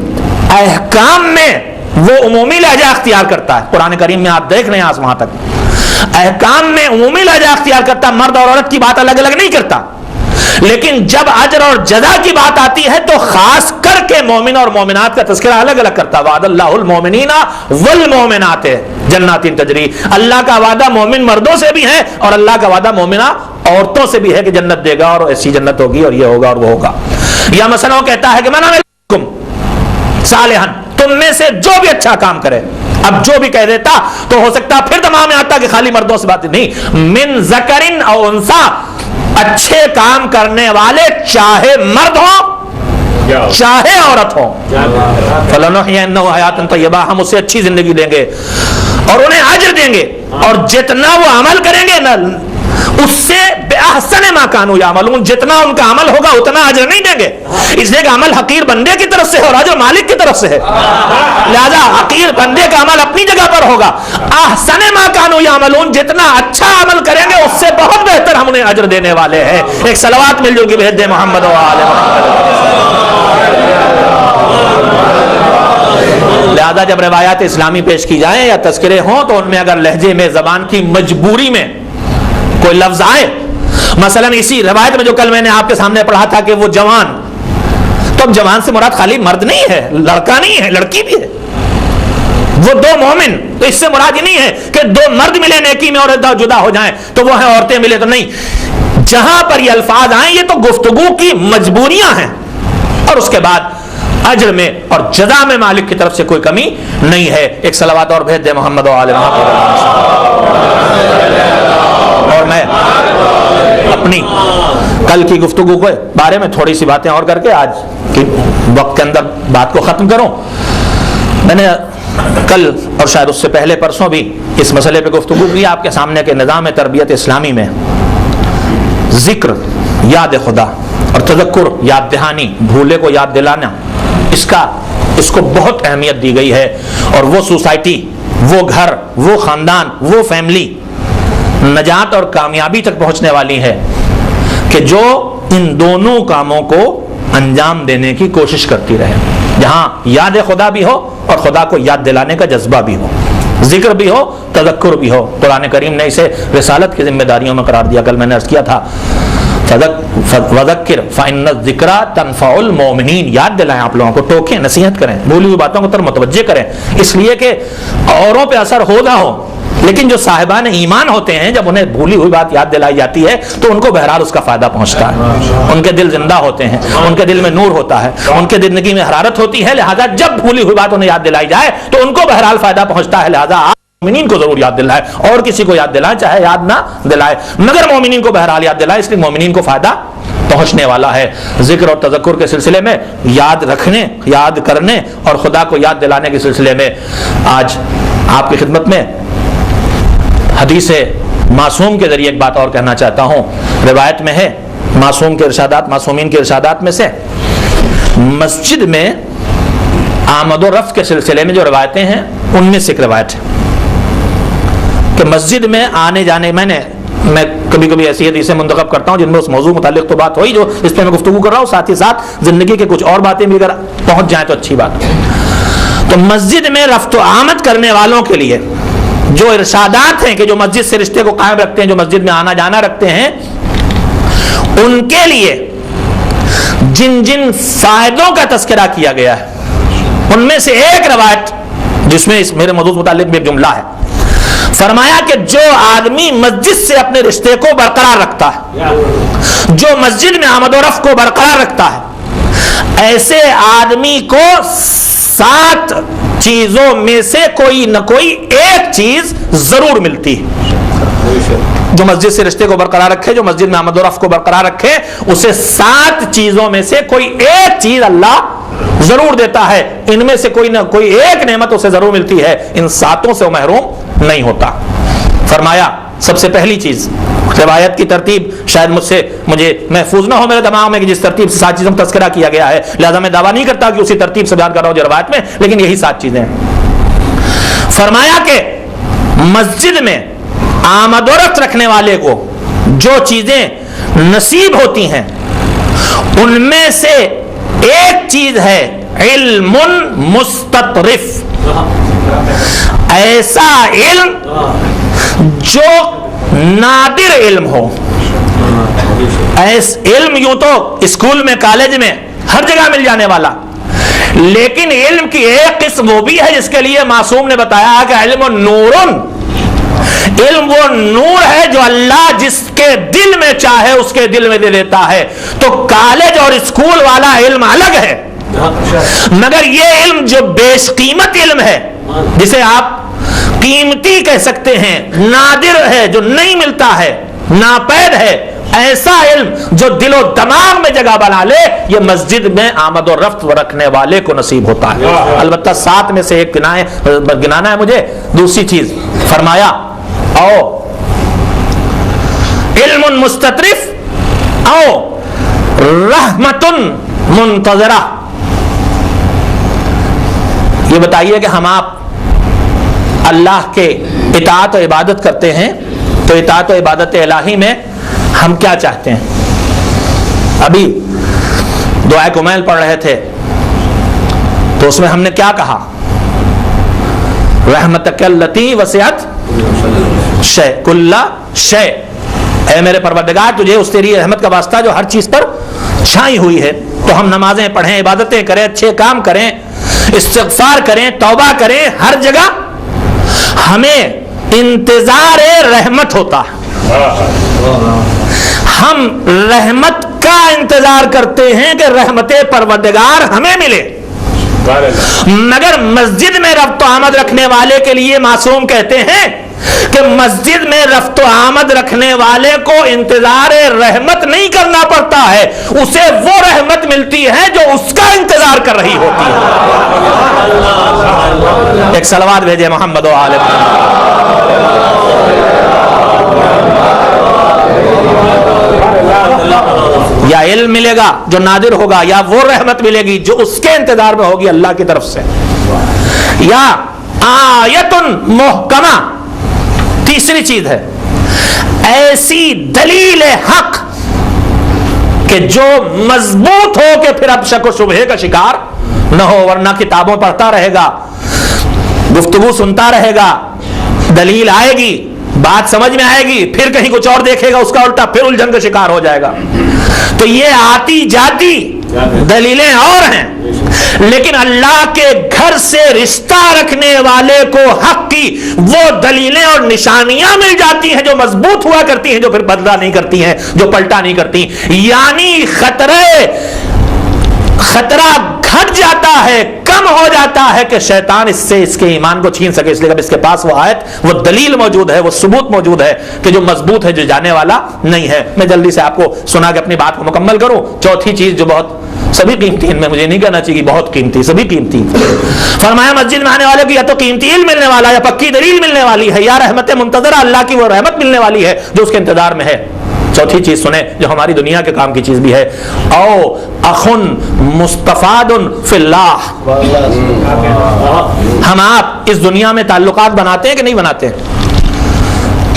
احکام میں وہ عمومی لہجہ اختیار کرتا ہے. قرآن کریم میں آپ دیکھ رہے ہیں آسمان تک احکام میں عمومی لہجہ اختیار کرتا ہے, مرد اور عورت کی بات الگ الگ نہیں کرتا. لیکن جب اجر اور جزا کی بات آتی ہے تو خاص کر کے مومن اور مومنات کا تذکرہ الگ الگ کرتا. وعد اللہ المؤمنین والمؤمنات جنات تجری. اللہ کا وعدہ مومن مردوں سے بھی ہے اور اللہ کا وعدہ مومنہ عورتوں سے بھی ہے کہ جنت دے گا اور ایسی جنت ہوگی اور یہ ہوگا اور وہ ہوگا. یا مثلا وہ کہتا ہے کہ من عمل صالحا, تم میں سے جو بھی اچھا کام کرے. اب جو بھی کہہ دیتا تو ہو سکتا پھر دماغ میں آتا کہ خالی مردوں سے بات نہیں. من ذکر او انثی, اچھے کام کرنے والے چاہے مرد ہوں چاہے عورت ہوں. فلنحینہ حیاتا طیبہ, ہم اسے اچھی زندگی دیں گے اور انہیں اجر دیں گے, اور جتنا وہ عمل کریں گے نا اس سے بأحسن ما کانوا یعملون, جتنا ان کا عمل ہوگا اتنا اجر نہیں دیں گے. اس لیے کہ عمل حقیر بندے کی طرف سے ہے اور اجر مالک کی طرف سے ہے. لہذا حقیر بندے کا عمل اپنی جگہ پر ہوگا. احسن ما کانوا یعملون, جتنا اچھا عمل کریں گے اس سے بہت بہتر ہم انہیں اجر دینے والے ہیں. ایک صلوات مل جل کے بھیج دے محمد و آل محمد. لہذا جب روایات اسلامی پیش کی جائیں یا تذکرے ہوں تو ان میں اگر لہجے میں زبان کی مجبوری میں کوئی لفظ آئے, مثلا اسی روایت میں جو کل میں نے آپ کے سامنے پڑھا تھا کہ وہ جوان, تو اب جوان سے مراد خالی مرد نہیں ہے, لڑکا نہیں ہے, لڑکی بھی ہے. وہ دو مومن, تو اس سے مراد یہ نہیں ہے کہ دو مرد ملے نیکی میں اور جدا ہو جائیں تو وہ ہیں عورتیں ملے تو نہیں. جہاں پر یہ الفاظ آئیں یہ تو گفتگو کی مجبوریاں ہیں, اور اس کے بعد اجر میں اور جزا میں مالک کی طرف سے کوئی کمی نہیں ہے. ایک صلوات اور بھیج دے محمد و آل محمد. اور میں اپنی کل کی گفتگو کے بارے میں تھوڑی سی باتیں اور کر کے آج کے وقت کے اندر بات کو ختم کروں. میں نے کل اور شاید اس سے پہلے پرسوں بھی اس مسئلے پہ گفتگو کی آپ کے سامنے کہ نظام تربیت اسلامی میں ذکر, یاد خدا اور تذکر, یاد دہانی, بھولے کو یاد دلانا, اس کو بہت اہمیت دی گئی ہے. اور وہ سوسائٹی, وہ گھر, وہ خاندان, وہ فیملی نجات اور کامیابی تک پہنچنے والی ہے کہ جو ان دونوں کاموں کو انجام دینے کی کوشش کرتی رہے, جہاں یاد خدا بھی ہو اور خدا کو یاد دلانے کا جذبہ بھی ہو, ذکر بھی ہو, تذکر بھی ہو. قرآن کریم نے اسے رسالت کی ذمہ داریوں میں قرار دیا. کل میں نے عرض کیا تھا وذکر فإن الذکرى تنفع المؤمنین, یاد دلائیں آپ لوگوں کو, ٹوکیں, نصیحت کریں, بھولی ہوئی باتوں کو طرف متوجہ کریں, اس لیے کہ اوروں پہ اثر ہو نہ ہو. لیکن جو صاحبان ایمان ہوتے ہیں جب انہیں بھولی ہوئی بات یاد دلائی جاتی ہے تو ان کو بہرحال اس کا فائدہ پہنچتا ہے. ان کے دل زندہ ہوتے ہیں, ان کے دل میں نور ہوتا ہے, ان کے زندگی میں حرارت ہوتی ہے. لہذا جب بھولی ہوئی بات انہیں یاد دلائی جائے تو ان کو بہرحال فائدہ پہنچتا ہے. لہذا مومنین کو ضرور یاد دلائے, اور کسی کو یاد دلائے چاہے یاد نہ دلائے, مگر مومنین کو بہرحال یاد دلائے, اس لیے مومنین کو فائدہ پہنچنے والا ہے. ذکر اور تذکر کے سلسلے میں, یاد رکھنے, یاد کرنے اور خدا کو یاد دلانے کے سلسلے میں آج آپ کی خدمت میں حدیث معصوم کے ذریعے ایک بات اور کہنا چاہتا ہوں. روایت میں ہے معصوم کے ارشادات, معصومین کے ارشادات میں سے مسجد میں آمد و رفع کے سلسلے میں جو روایتیں ہیں ان میں سے ایک روایت ہے کہ مسجد میں آنے جانے, میں کبھی کبھی ایسی حدیثیں منتخب کرتا ہوں جن میں اس موضوع متعلق تو بات ہوئی جو اس پہ میں گفتگو کر رہا ہوں, ساتھ ہی ساتھ زندگی کے کچھ اور باتیں بھی اگر پہنچ جائیں تو اچھی بات. تو مسجد میں رفع و آمد کرنے والوں کے لیے جو ارشادات ہیں کہ جو مسجد سے رشتے کو قائم رکھتے ہیں، جو مسجد میں آنا جانا رکھتے ہیں، ان کے لیے جن جن فائدوں کا تذکرہ کیا گیا ہے، ان میں سے ایک روایت جس میں اس میرے موضوع متعلق بھی ایک جملہ ہے، فرمایا کہ جو آدمی مسجد سے اپنے رشتے کو برقرار رکھتا ہے، جو مسجد میں آمد و رفت کو برقرار رکھتا ہے، ایسے آدمی کو 7 چیزوں میں سے کوئی نہ کوئی ایک چیز ضرور ملتی ہے۔ جو مسجد سے رشتے کو برقرار رکھے، جو مسجد میں آمد و رفت کو برقرار رکھے، اسے 7 چیزوں میں سے کوئی ایک چیز اللہ ضرور دیتا ہے، ان میں سے کوئی نہ کوئی ایک نعمت اسے ضرور ملتی ہے، ان 7 سے وہ محروم نہیں ہوتا۔ فرمایا سب سے پہلی چیز، روایت کی ترتیب شاید مجھے محفوظ نہ ہو میرے دماغ میں کہ جس ترتیب سے 7 چیزوں کا تذکرہ کیا گیا ہے، لہذا میں دعویٰ نہیں کرتا کہ اسی ترتیب سے بیان کر رہا ہوں جو روایت میں، لیکن یہی 7 چیزیں ہیں۔ فرمایا کہ مسجد میں آمد و رفت رکھنے والے کو جو چیزیں نصیب ہوتی ہیں، ان میں سے ایک چیز ہے علم مستطرف، ایسا علم جو نادر علم ہو۔ ایس علم یوں تو اسکول میں، کالج میں ہر جگہ مل جانے والا، لیکن علم کی ایک قسم وہ بھی ہے جس کے لیے معصوم نے بتایا کہ علم نورن، علم وہ نور ہے جو اللہ جس کے دل میں چاہے اس کے دل میں دے دیتا ہے۔ تو کالج اور اسکول والا علم الگ ہے، مگر یہ علم جو بیش قیمت علم ہے، جسے آپ قیمتی کہہ سکتے ہیں، نادر ہے، جو نہیں ملتا ہے، ناپید ہے، ایسا علم جو دل و دماغ میں جگہ بنا لے، یہ مسجد میں آمد و رفت رکھنے والے کو نصیب ہوتا ہے۔ البتہ 7 میں سے ایک گنانا ہے مجھے۔ دوسری چیز فرمایا او علم مستطرف او رحمت منتظرہ۔ یہ بتائیے کہ ہم آپ اللہ کے اطاعت و عبادت کرتے ہیں تو اطاعت و عبادت الہی میں ہم کیا چاہتے ہیں؟ ابھی دعائے کمیل پڑھ رہے تھے تو اس میں ہم نے کیا کہا؟ رحمتک التی وسعت شے کل شے، اے میرے پروردگار تجھے اس تیری رحمت کا واسطہ جو ہر چیز پر چھائی ہوئی ہے۔ تو ہم نمازیں پڑھیں، عبادتیں کریں، اچھے کام کریں، استغفار کریں، توبہ کریں، ہر جگہ ہمیں انتظار رحمت ہوتا ہے۔ ہم رحمت کا انتظار کرتے ہیں کہ رحمت پروردگار ہمیں ملے، مگر مسجد میں رفت و آمد رکھنے والے کے لیے معصوم کہتے ہیں کہ مسجد میں رفت و آمد رکھنے والے کو انتظار رحمت نہیں کرنا پڑتا ہے، اسے وہ رحمت ملتی ہے جو اس کا انتظار کر رہی ہوتی ہے۔ ایک صلوات بھیجے محمد و آل یا علم ملے گا جو نادر ہوگا، یا وہ رحمت ملے گی جو اس کے انتظار میں ہوگی اللہ کی طرف سے، یا آیت محکمہ۔ تیسری چیز ہے ایسی دلیل حق کہ جو مضبوط ہو کہ پھر اب شک و شبہے کا شکار نہ ہو، ورنہ کتابوں پڑھتا رہے گا، گفتگو سنتا رہے گا، دلیل آئے گی، بات سمجھ میں آئے گی، پھر کہیں کچھ اور دیکھے گا اس کا الٹا، پھر الجھن کا شکار ہو جائے گا۔ تو یہ آتی جاتی دلیلیں اور ہیں، لیکن اللہ کے گھر سے رشتہ رکھنے والے کو حق کی وہ دلیلیں اور نشانیاں مل جاتی ہیں جو مضبوط ہوا کرتی ہیں، جو پھر بدلہ نہیں کرتی ہیں، جو پلٹا نہیں کرتی، یعنی خطرہ گھٹ جاتا ہے، کم ہو جاتا ہے کہ شیطان اس سے اس کے ایمان کو چھین سکے، اس لیے اب اس کے پاس وہ آیت، وہ دلیل موجود ہے، وہ ثبوت موجود ہے کہ جو مضبوط ہے، جو جانے والا نہیں ہے۔ میں جلدی سے آپ کو سنا کے اپنی بات کو مکمل کروں۔ چوتھی چیز جو بہت سبھی قیمتی، ان میں مجھے نہیں کہنا چاہیے بہت قیمتی، سبھی قیمتی، فرمایا مسجد میں آنے والے کو یا تو قیمتی علم ملنے والا، یا پکی دلیل ملنے والی ہے، یا رحمت منتظرہ، اللہ کی وہ رحمت ملنے والی ہے جو اس کے انتظار میں ہے۔ چوتھی چیز سنیں جو ہماری دنیا کے کام کی چیز بھی ہے، او اخن مستفاد فی اللہ۔ ہم آپ اس دنیا میں تعلقات بناتے ہیں کہ نہیں بناتے ہیں؟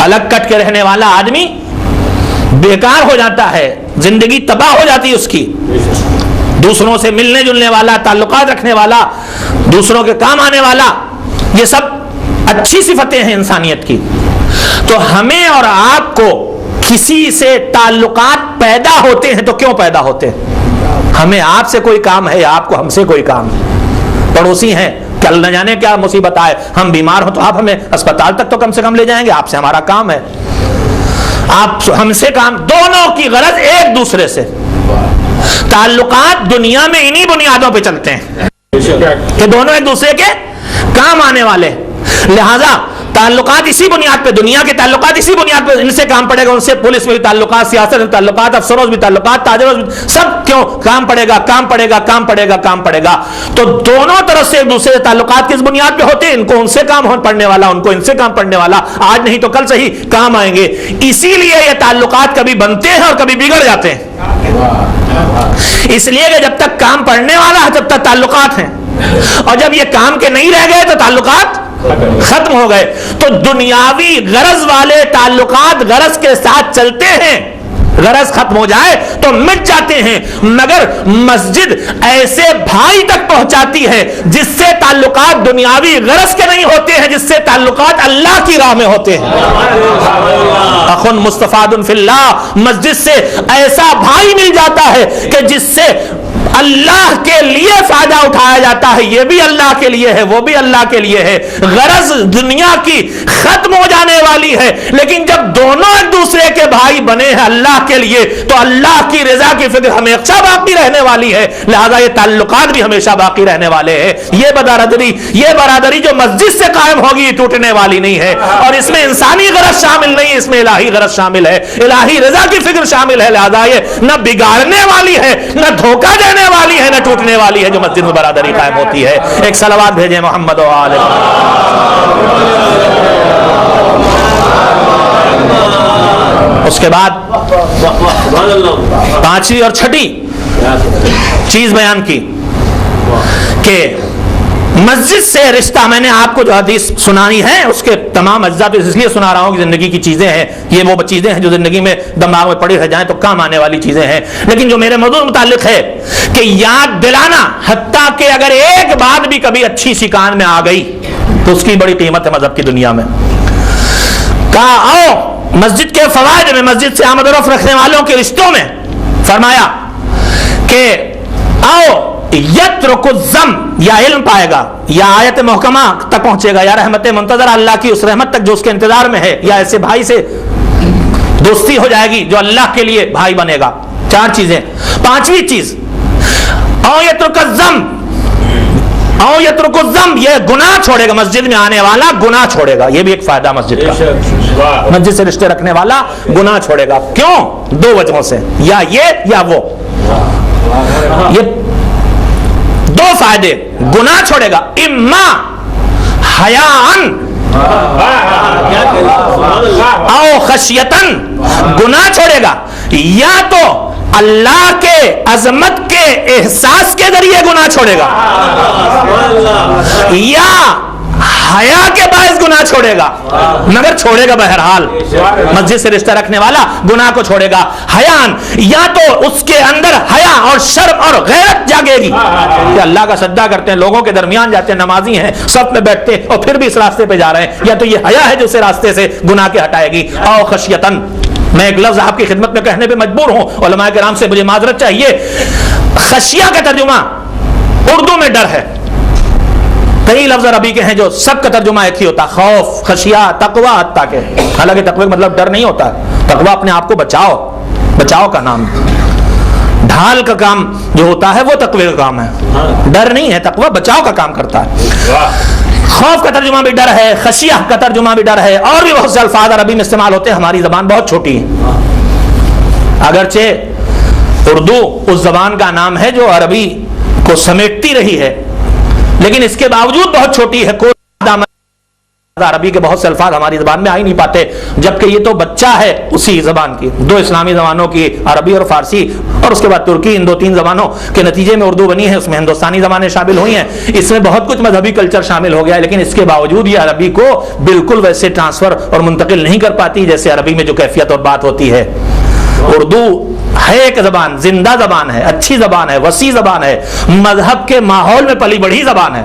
الگ کٹ کے رہنے والا آدمی بیکار ہو جاتا ہے، زندگی تباہ ہو جاتی ہے اس کی۔ دوسروں سے ملنے جلنے والا، تعلقات رکھنے والا، دوسروں کے کام آنے والا، یہ سب اچھی صفتیں ہیں انسانیت کی، تو ہمیں اور آپ کو کسی سے تعلقات پیدا ہوتے ہیں تو کیوں پیدا ہوتے ہیں؟ ہمیں آپ سے کوئی کام ہے یا آپ کو ہم سے کوئی کام؟ پڑوسی ہیں، کل نہ جانے کیا مصیبت آئے، ہم بیمار ہوں تو آپ ہمیں اسپتال تک تو کم سے کم لے جائیں گے، آپ سے ہمارا کام ہے، آپ ہم سے کام، دونوں کی غرض ایک دوسرے سے۔ تعلقات دنیا میں انہی بنیادوں پہ چلتے ہیں کہ دونوں ایک دوسرے کے کام آنے والے، لہذا تعلقات اسی بنیاد پہ، دنیا کے تعلقات اسی بنیاد پہ، ان سے کام پڑے گا، ان سے پولیس میں بھی تعلقات، سیاست میں تعلقات، افسروں بھی تعلقات، تاجروں بھی، سب کیوں کام پڑے گا، کام پڑے گا، کام پڑے گا، کام پڑے گا۔ تو دونوں طرف سے ایک دوسرے تعلقات کس بنیاد پہ ہوتے ہیں؟ ان کو ان سے کام پڑنے والا، ان کو ان سے کام پڑنے والا، آج نہیں تو کل صحیح کام آئیں گے۔ اسی لیے یہ تعلقات کبھی بنتے ہیں اور کبھی بگڑ جاتے ہیں، اس لیے کہ جب تک کام پڑنے والا ہے تب تک تعلقات ہیں، اور جب یہ کام کے نہیں رہ گئے تو تعلقات ختم ہو گئے۔ تو دنیاوی غرض والے تعلقات غرض کے ساتھ چلتے ہیں، غرض ختم ہو جائے تو مٹ جاتے ہیں، مگر مسجد ایسے بھائی تک پہنچاتی ہے جس سے تعلقات دنیاوی غرض کے نہیں ہوتے ہیں، جس سے تعلقات اللہ کی راہ میں ہوتے ہیں۔ اخن مستفاد فی اللہ، مسجد سے ایسا بھائی مل جاتا ہے کہ جس سے اللہ کے لیے فائدہ اٹھایا جاتا ہے، یہ بھی اللہ کے لیے ہے، وہ بھی اللہ کے لیے ہے۔ غرض دنیا کی ختم ہو جانے والی ہے، لیکن جب دونوں ایک دوسرے کے بھائی بنے ہیں اللہ کے لیے تو اللہ کی رضا کی فکر ہمیشہ باقی رہنے والی ہے، لہذا یہ تعلقات بھی ہمیشہ باقی رہنے والے ہیں۔ یہ برادری جو مسجد سے قائم ہوگی ٹوٹنے والی نہیں ہے، اور اس میں انسانی غرض شامل نہیں، اس میں الہی غرض شامل ہے، الہی رضا کی فکر شامل ہے، لہذا یہ نہ بگاڑنے والی ہے، نہ دھوکہ دینے والی ہے، نہ ٹوٹنے والی ہے جو مسجد میں برادری قائم ہوتی ہے۔ ایک صلوات بھیجیں محمد و آل محمد۔ اس کے بعد پانچویں اور چھٹی چیز بیان کی کہ مسجد سے رشتہ، میں نے آپ کو جو حدیث سنانی ہے اس کے تمام اجزاء تو اس لیے سنا رہا ہوں کہ زندگی کی چیزیں ہیں، یہ وہ چیزیں ہیں جو زندگی میں دماغ میں پڑی رہ جائیں تو کام آنے والی چیزیں ہیں، لیکن جو میرے موضوع متعلق ہے کہ یاد دلانا، حتیٰ کہ اگر ایک بات بھی کبھی اچھی سی کان میں آ گئی تو اس کی بڑی قیمت ہے مذہب کی دنیا میں۔ کہا آؤ مسجد کے فوائد میں، مسجد سے آمد و رفت رکھنے والوں کے رشتوں میں، فرمایا کہ آؤ یترک الذم، یا علم پائے گا، یا آیت محکمہ تک پہنچے گا، یا رحمت منتظر اللہ کی اس رحمت تک جو اس کے انتظار میں ہے، یا ایسے بھائی سے دوستی ہو جائے گی جو اللہ کے لیے بھائی بنے گا۔ چار چیزیں۔ پانچویں چیز او یترک الذم، او یترک الذم، یہ گناہ چھوڑے گا، مسجد میں آنے والا گناہ چھوڑے گا، یہ بھی ایک فائدہ مسجد کا، مسجد سے رشتے رکھنے والا گناہ چھوڑے گا۔ کیوں؟ دو وجہوں سے، یا یہ یا وہ، یہ دو فائدے۔ گناہ چھوڑے گا، اما حیاءً او خشیتاً، گناہ چھوڑے گا یا تو اللہ کے عظمت کے احساس کے ذریعے گناہ چھوڑے گا، یا حیا کے باعث گناہ چھوڑے گا، مگر چھوڑے گا بہرحال۔ مسجد سے رشتہ رکھنے والا گناہ کو چھوڑے گا حیاً، یا تو اس کے اندر حیا اور شرم اور غیرت جاگے گی کہ اللہ کا سجدہ کرتے ہیں، لوگوں کے درمیان جاتے ہیں، نمازی ہیں، صف میں بیٹھتے ہیں اور پھر بھی اس راستے پہ جا رہے ہیں، یا تو یہ حیا ہے جو اسے راستے سے گناہ کے ہٹائے گی۔ او خشیتاً، میں ایک لفظ آپ کی خدمت میں کہنے پہ مجبور ہوں، علماء کرام سے مجھے معذرت چاہیے۔ خشیہ کا ترجمہ اردو میں ڈر ہے، کئی لفظ عربی کے ہیں جو سب کا ترجمہ ایک ہی ہوتا، خوف، خشیہ، تقوی، حتیٰ کہ حالانکہ تقوی کا مطلب ڈر نہیں ہوتا ہے، تقوی اپنے آپ کو بچاؤ کا نام، ڈھال کا کام جو ہوتا ہے وہ تقوی کا کام ہے، ڈر نہیں ہے، تقوی بچاؤ کا کام کرتا ہے۔ خوف کا ترجمہ بھی ڈر ہے، خشیہ کا ترجمہ بھی ڈر ہے، اور بھی بہت سے الفاظ عربی میں استعمال ہوتے ہیں، ہماری زبان بہت چھوٹی ہے، اگرچہ اردو اس زبان کا نام ہے جو عربی کو سمیٹتی رہی ہے، لیکن اس کے باوجود بہت چھوٹی ہے، کوئی عربی کے بہت سے الفاظ ہماری زبان میں آ ہی نہیں پاتے، جبکہ یہ تو بچہ ہے اسی زبان کی، دو اسلامی زبانوں کی، عربی اور فارسی، اور اس کے بعد ترکی، ان دو تین زبانوں کے نتیجے میں اردو بنی ہے، اس میں ہندوستانی زبانیں شامل ہوئی ہیں، اس میں بہت کچھ مذہبی کلچر شامل ہو گیا ہے، لیکن اس کے باوجود یہ عربی کو بالکل ویسے ٹرانسفر اور منتقل نہیں کر پاتی جیسے عربی میں جو کیفیت اور بات ہوتی ہے۔ اردو ہے ایک زبان، زندہ زبان ہے، اچھی زبان ہے، وسیع زبان ہے، مذہب کے ماحول میں پلی بڑھی زبان ہے،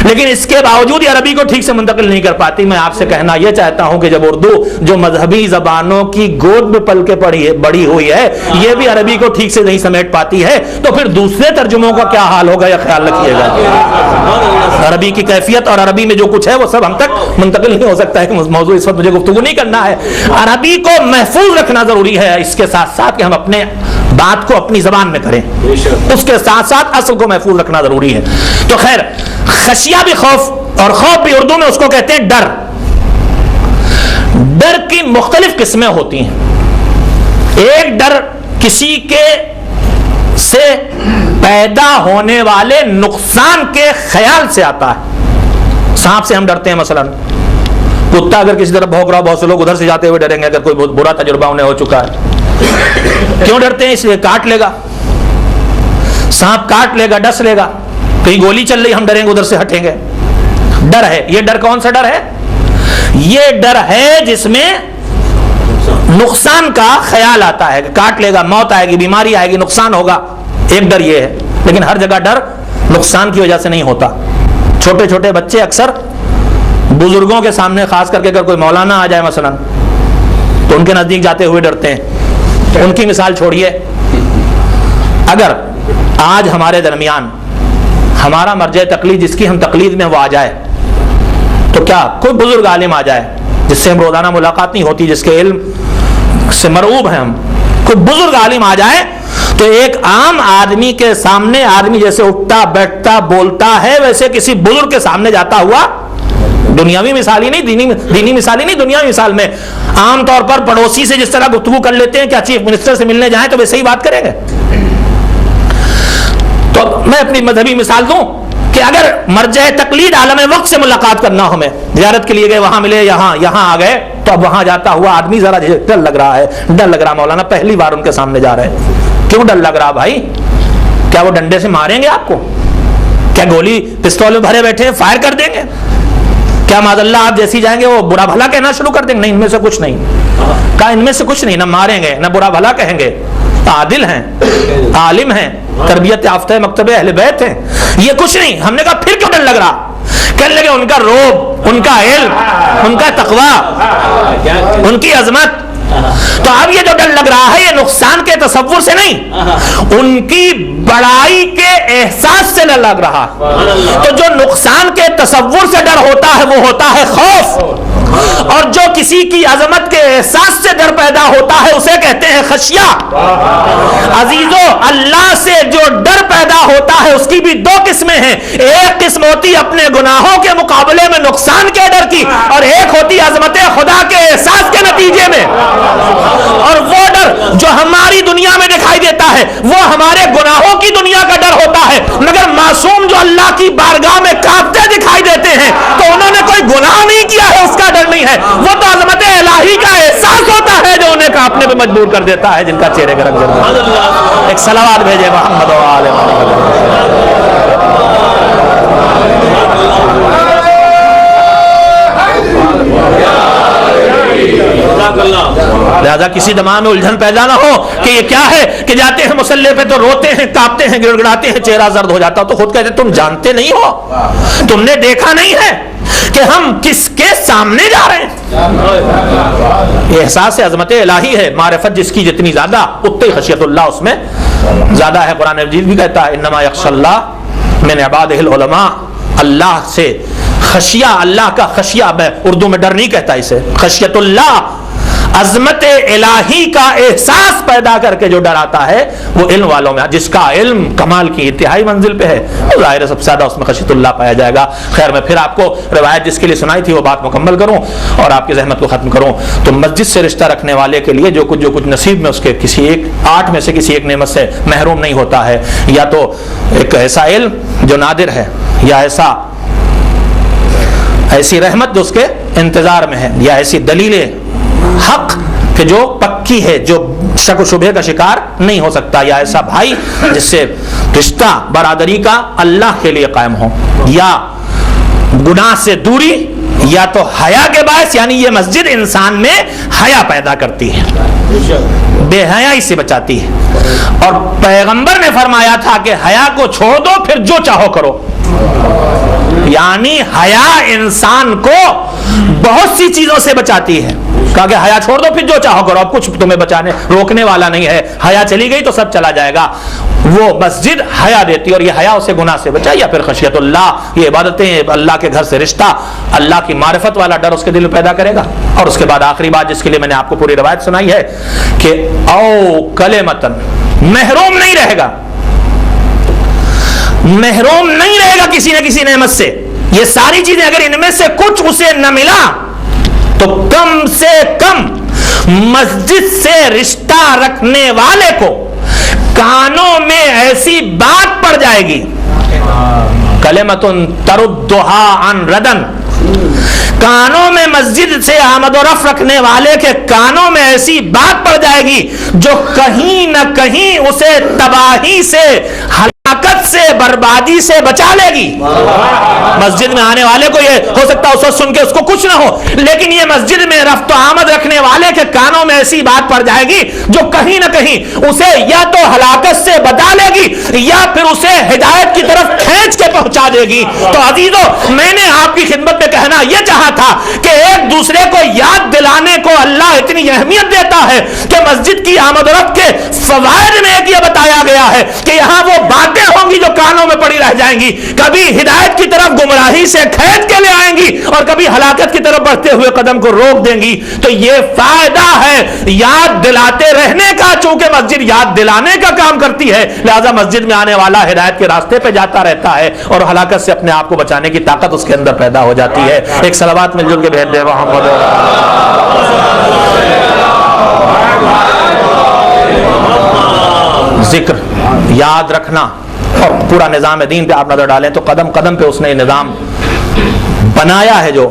لیکن اس کے باوجود یہ عربی کو ٹھیک سے منتقل نہیں کر پاتی۔ میں آپ سے کہنا یہ چاہتا ہوں کہ جب اردو جو مذہبی زبانوں کی گود میں پل کے بڑی ہوئی ہے یہ بھی عربی کو ٹھیک سے نہیں سمیٹ پاتی ہے، تو پھر دوسرے ترجموں کا کیا حال ہوگا یہ خیال رکھیے گا۔ عربی کی کیفیت اور عربی میں جو کچھ ہے وہ سب ہم تک منتقل نہیں ہو سکتا ہے کہ موضوع اس وقت مجھے گفتگو نہیں کرنا ہے۔ عربی کو محفوظ رکھنا ضروری ہے، اس کے ساتھ ساتھ کہ ہم اپنے بات کو اپنی زبان میں کریں، اس کے ساتھ ساتھ اصل کو محفوظ رکھنا ضروری ہے۔ تو خیر، خشیہ بھی خوف، اور خوف بھی اردو میں اس کو کہتے ہیں ڈر۔ ڈر کی مختلف قسمیں ہوتی ہیں۔ ایک ڈر کسی کے سے پیدا ہونے والے نقصان کے خیال سے آتا ہے۔ سانپ سے ہم ڈرتے ہیں مثلا، کتا اگر کسی طرف بھونک رہا، بہت سے لوگ ادھر سے جاتے ہوئے ڈریں گے اگر کوئی بہت برا تجربہ انہیں ہو چکا ہے۔ کیوں ڈرتے ہیں؟ اس لیے کاٹ لے گا، سانپ کاٹ لے گا، ڈس لے گا، کہیں گولی چل رہی ہم ڈریں گے، ادھر سے ہٹیں گے۔ ڈر ہے۔ یہ ڈر کون سا ڈر ہے؟ یہ ڈر ہے جس میں نقصان کا خیال آتا ہے کہ کاٹ لے گا، موت آئے گی، بیماری آئے گی، نقصان ہوگا۔ ایک ڈر یہ ہے، لیکن ہر جگہ ڈر نقصان کی وجہ سے نہیں ہوتا۔ چھوٹے چھوٹے بچے اکثر بزرگوں کے سامنے، خاص کر کے اگر کوئی مولانا آ جائے مثلا، تو ان کے نزدیک جاتے ہوئے ڈرتے ہیں۔ ان کی مثال چھوڑیے، اگر آج ہمارے درمیان ہمارا مرجع تقلید جس کی ہم تقلید میں وہ آ جائے، تو کیا کوئی بزرگ عالم آ جائے جس سے ہم روزانہ ملاقات نہیں ہوتی، جس کے علم سے مرعوب ہیں ہم، کوئی بزرگ عالم آ جائے تو ایک عام آدمی کے سامنے آدمی جیسے اٹھتا بیٹھتا بولتا ہے ویسے کسی بزرگ کے سامنے جاتا ہوا، دنیاوی مثال ہی نہیں، دینی مثال ہی نہیں، دنیاوی مثال میں عام طور پر پڑوسی سے جس طرح گفتگو کر لیتے ہیں، کیا چیف منسٹر سے ملنے جائیں تو ویسے ہی بات کریں گے؟ تو میں اپنی مذہبی مثال دوں کہ اگر مرجع تقلید عالم وقت سے ملاقات کرنا ہو، ہمیں زیارت کے لیے گئے، وہاں ملے، یہاں آ گئے، تو اب وہاں جاتا ہوا آدمی ذرا ڈر لگ رہا ہے، ڈر لگ رہا مولانا پہلی بار ان کے سامنے جا رہے ہیں۔ کیوں ڈر لگ رہا بھائی؟ کیا وہ ڈنڈے سے ماریں گے آپ کو؟ کیا گولی پستول میں بھرے بیٹھے ہیں فائر کر دیں گے؟ کیا معاذ اللہ آپ جیسی جائیں گے وہ برا بھلا کہنا شروع کر دیں گے؟ نہیں، ان میں سے کچھ نہیں کہا، ان میں سے کچھ نہیں، نہ ماریں گے نہ برا بھلا کہیں گے، عادل ہیں، عالم ہیں، تربیت یافتہ مکتب اہل بیت ہیں، یہ کچھ نہیں۔ ہم نے کہا پھر کیوں ڈر لگ رہا؟ کہنے لگے ان کا روب، ان کا علم، ان کا تقوی، ان کی عظمت۔ تو اب یہ جو ڈر لگ رہا ہے یہ نقصان کے تصور سے نہیں، ان کی بڑائی کے احساس سے ڈر لگ رہا۔ تو جو نقصان کے تصور سے ڈر ہوتا ہے وہ ہوتا ہے خوف، اور جو کسی کی عظمت کے احساس سے ڈر پیدا ہوتا ہے اسے کہتے ہیں خشیہ۔ عزیزو، اللہ سے جو ڈر پیدا ہوتا ہے اس کی بھی دو قسمیں ہیں، ایک قسم ہوتی اپنے گناہوں کے مقابلے میں نقصان کے ڈر کی، اور ایک ہوتی عظمت خدا کے احساس کے نتیجے میں۔ اور وہ ڈر جو ہماری دنیا میں دکھائی دیتا ہے وہ ہمارے گناہوں کی دنیا کا ڈر ہوتا ہے، مگر معصوم جو اللہ کی بارگاہ میں کانپتے دکھائی دیتے ہیں تو انہوں نے کوئی گناہ نہیں کیا ہے، اس کا ڈر نہیں ہے، وہ تو عظمت الہی کا احساس ہوتا ہے جو انہیں کانپنے پہ مجبور کر دیتا ہے، جن کا چہرے کا رنگ جلتا۔ ایک صلوات بھیجے محمد و آل محمد۔ لہذا کسی دماغ میں الجھن پیدا نہ ہو کہ یہ کیا ہے کہ جاتے ہیں مسلح پہ تو روتے ہیں، کانپتے ہیں، گڑ گڑاتے ہیں، چہرہ زرد ہو جاتا، تو خود کہتے تم جانتے نہیں ہو، تم نے دیکھا نہیں ہے کہ ہم کس کے سامنے جا رہے ہیں۔ یہ احساس عظمت الہی ہے، معرفت جس کی جتنی زیادہ اتنی خشیت اللہ اس میں زیادہ ہے۔ قرآن مجید بھی کہتا ہے انما یخشی اللہ من عبادہ العلماء، اللہ سے خشیہ، اللہ کا خشیہ، میں اردو میں ڈر نہیں کہتا اسے، خشیت اللہ، عظمت الہی کا احساس پیدا کر کے جو ڈر آتا ہے وہ علم والوں میں، جس کا علم کمال کی انتہائی منزل پہ ہے، ظاہر ہے سب سے زیادہ اس میں خشیت اللہ پایا جائے گا۔ خیر، میں پھر آپ کو روایت جس کے لیے سنائی تھی وہ بات مکمل کروں اور آپ کی زحمت کو ختم کروں۔ تو مسجد سے رشتہ رکھنے والے کے لیے جو کچھ نصیب میں اس کے کسی ایک 8 میں سے کسی ایک نعمت سے محروم نہیں ہوتا ہے، یا تو ایک ایسا علم جو نادر ہے، یا ایسی رحمت جو اس کے انتظار میں ہے، یا ایسی دلیل حق کہ جو پکی ہے، جو شک و شبہ کا شکار نہیں ہو سکتا، یا ایسا بھائی جس سے رشتہ برادری کا اللہ کے لیے قائم ہو، یا گناہ سے دوری یا تو حیا کے باعث، یعنی یہ مسجد انسان میں حیا پیدا کرتی ہے، بے حیائی سے بچاتی ہے، اور پیغمبر نے فرمایا تھا کہ حیا کو چھوڑ دو پھر جو چاہو کرو، یعنی حیا انسان کو بہت سی چیزوں سے بچاتی ہے۔ کہا کہ حیا چھوڑ دو پھر جو چاہو کرو، اب کچھ تمہیں بچانے روکنے والا نہیں ہے، حیا چلی گئی تو سب چلا جائے گا۔ وہ مسجد حیا دیتی ہے، اور یہ حیا اسے گناہ سے بچائے، یا پھر خشیت اللہ، یہ عبادتیں، اللہ کے گھر سے رشتہ، اللہ کی معرفت والا ڈر اس کے دل میں پیدا کرے گا۔ اور اس کے بعد آخری بات جس کے لیے میں نے آپ کو پوری روایت سنائی ہے کہ او کلمتن، محروم نہیں رہے گا، محروم نہیں رہے گا کسی نہ کسی نعمت سے۔ یہ ساری چیزیں اگر ان میں سے کچھ اسے نہ ملا تو کم سے کم مسجد سے رشتہ رکھنے والے کو کانوں میں ایسی بات پڑ جائے گی، کلمتن تردھا عن ردن، کانوں میں مسجد سے آمد و رفت رکھنے والے کے کانوں میں ایسی بات پڑ جائے گی جو کہیں نہ کہیں اسے تباہی سے، ہلاکت سے، بربادی سے بچا لے گی۔ مسجد میں آنے والے کو یہ ہو سکتا ہے اس وقت سن کے اس کو کچھ نہ ہو، لیکن یہ مسجد میں رفت و آمد رکھنے والے کے کانوں میں ایسی بات پڑ جائے گی جو کہیں نہ کہیں اسے یا تو ہلاکت سے بچا لے گی یا پھر اسے ہدایت کی طرف کھینچ کے پہنچا دے گی۔ تو عزیزو، میں نے آپ کی خدمت میں کہنا یہ چاہا تھا کہ ایک دوسرے کو یاد دلانے کو اللہ اتنی اہمیت دیتا ہے کہ مسجد کی آمد و رفت کے فوائد میں ایک یہ بتایا گیا ہے کہ یہاں وہ باتیں ہوں گی جو کانوں میں پڑی رہ جائیں گی، کبھی ہدایت کی طرف گمراہی سے کھینچ کے لے آئیں گی اور کبھی ہلاکت کی طرف بڑھتے ہوئے قدم کو روک دیں گی۔ تو یہ فائدہ ہے یاد دلاتے رہنے کا، چونکہ مسجد یاد دلانے کا کام کرتی ہے، لہذا مسجد میں آنے والا ہدایت کے راستے پہ جاتا رہتا ہے اور ہلاکت سے اپنے آپ کو بچانے کی طاقت اس کے اندر پیدا ہو جاتی ہے۔ ایک صلوات مل جل کے بھیج دے محمد۔ ذکر، یاد رکھنا اور پورا نظام دین پہ آپ نظر ڈالیں تو قدم قدم پہ اس نے نظام بنایا ہے، جو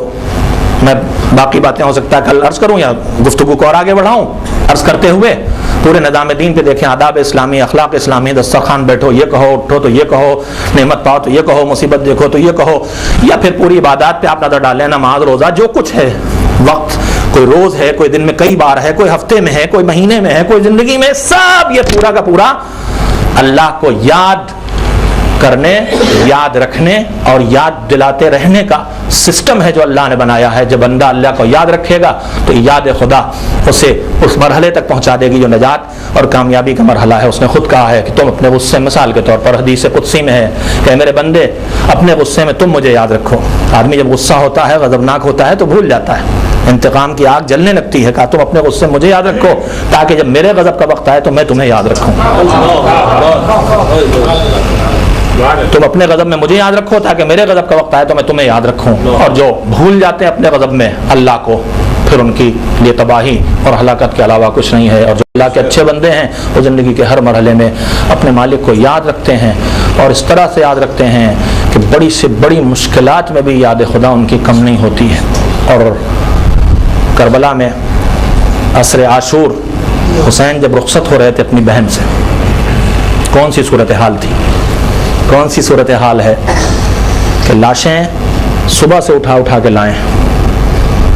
میں باقی باتیں ہو سکتا ہے کل عرض کروں یا گفتگو کو اور آگے بڑھاؤں۔ عرض کرتے ہوئے پورے نظام دین پہ دیکھیں، آداب اسلامی، اخلاق اسلامی، دسترخوان بیٹھو یہ کہو، اٹھو تو یہ کہو، نعمت پاؤ تو یہ کہو، مصیبت دیکھو تو یہ کہو، یا پھر پوری عبادات پہ آپ نظر ڈالیں، نماز، روزہ، جو کچھ ہے، وقت، کوئی روز ہے، کوئی دن میں کئی بار ہے، کوئی ہفتے میں ہے، کوئی مہینے میں ہے، کوئی زندگی میں، سب یہ پورا کا پورا اللہ کو یاد کرنے، یاد رکھنے اور یاد دلاتے رہنے کا سسٹم ہے جو اللہ نے بنایا ہے۔ جب بندہ اللہ کو یاد رکھے گا تو یاد خدا اسے اس مرحلے تک پہنچا دے گی جو نجات اور کامیابی کا مرحلہ ہے۔ اس نے خود کہا ہے کہ تم اپنے غصے، مثال کے طور پر حدیث قدسی میں ہے کہ میرے بندے اپنے غصے میں تم مجھے یاد رکھو۔ آدمی جب غصہ ہوتا ہے، غضبناک ہوتا ہے تو بھول جاتا ہے، انتقام کی آگ جلنے لگتی ہے۔ کہا تم اپنے غصے میں مجھے یاد رکھو تاکہ جب میرے غضب کا وقت آئے تو میں تمہیں یاد رکھوں۔ تم اپنے غضب میں مجھے یاد رکھو تاکہ میرے غضب کا وقت آئے تو میں تمہیں یاد رکھوں۔ اور جو بھول جاتے ہیں اپنے غضب میں اللہ کو، پھر ان کی لیے تباہی اور ہلاکت کے علاوہ کچھ نہیں ہے۔ اور جو اللہ کے اچھے بندے ہیں وہ زندگی کے ہر مرحلے میں اپنے مالک کو یاد رکھتے ہیں اور اس طرح سے یاد رکھتے ہیں کہ بڑی سے بڑی مشکلات میں بھی یاد خدا ان کی کم نہیں ہوتی ہے۔ اور کربلا میں عصر عاشور حسین جب رخصت ہو رہے تھے اپنی بہن سے، کون سی صورتحال تھی؟ کون سی صورتحال ہے کہ لاشیں صبح سے اٹھا اٹھا کے لائیں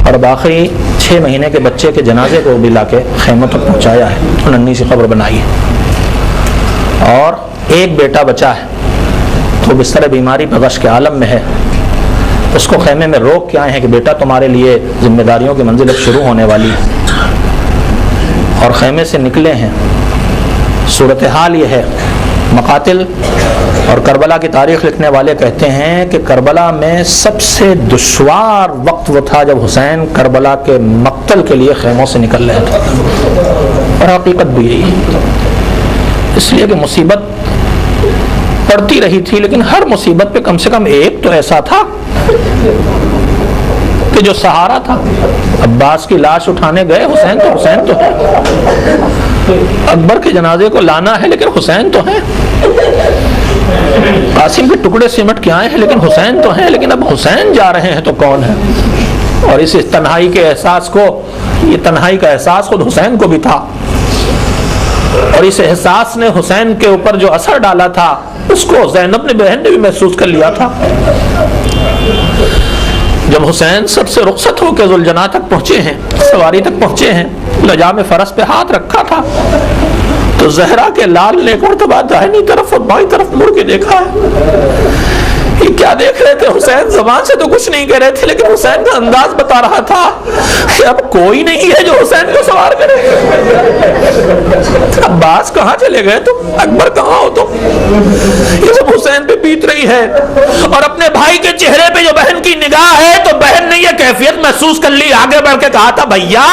اور اب آخری 6 مہینے کے بچے کے جنازے کو بھی لا کے خیموں تک پہنچایا ہے، ننھی سی قبر بنائی ہے، اور ایک بیٹا بچا ہے تو بستر بیماری پہ غش کے عالم میں ہے، اس کو خیمے میں روک کے آئے ہیں کہ بیٹا تمہارے لیے ذمہ داریوں کی منزل اب شروع ہونے والی ہے، اور خیمے سے نکلے ہیں۔ صورتحال یہ ہے، مقاتل اور کربلا کی تاریخ لکھنے والے کہتے ہیں کہ کربلا میں سب سے دشوار وقت وہ تھا جب حسین کربلا کے مقتل کے لیے خیموں سے نکل رہے تھے، اور حقیقت بھی یہی ہے، اس لیے کہ مصیبت پڑتی رہی تھی، لیکن ہر مصیبت پہ کم سے کم ایک تو ایسا تھا کہ جو سہارا تھا۔ عباس کی لاش اٹھانے گئے، حسین تو ہے، اکبر کے جنازے کو لانا ہے لیکن حسین تو ہے، قاسم کے ٹکڑے سمٹ کے آئے ہیں لیکن حسین تو ہیں، لیکن اب حسین جا رہے ہیں تو کون ہے؟ اور اس تنہائی کے احساس کو، یہ تنہائی کا احساس خود حسین کو بھی تھا، اور اس احساس نے حسین کے اوپر جو اثر ڈالا تھا اس کو زینب نے، بہن نے بھی محسوس کر لیا تھا۔ جب حسین سب سے رخصت ہو کے ذوالجناح تک پہنچے ہیں، سواری تک پہنچے ہیں، لجام فرس پہ ہاتھ رکھا تھا تو زہرا کے لال نے ایک مرتبہ دائنی طرف اور بائیں طرف مڑ کے دیکھا ہے۔ یہ کیا دیکھ رہے تھے؟ حسین زبان سے تو کچھ نہیں کہہ رہے تھے، لیکن حسین کا انداز بتا رہا تھا کہ اب کوئی نہیں ہے جو حسین کو سوار کرے۔ عباس کہاں چلے گئے تم؟ اکبر کہاں ہو تم؟ یہ سب حسین پہ بیت رہی ہے، اور اپنے بھائی کے چہرے پہ جو بہن کی نگاہ ہے تو بہن نے یہ کیفیت محسوس کر لی، آگے بڑھ کے کہا تھا بھیا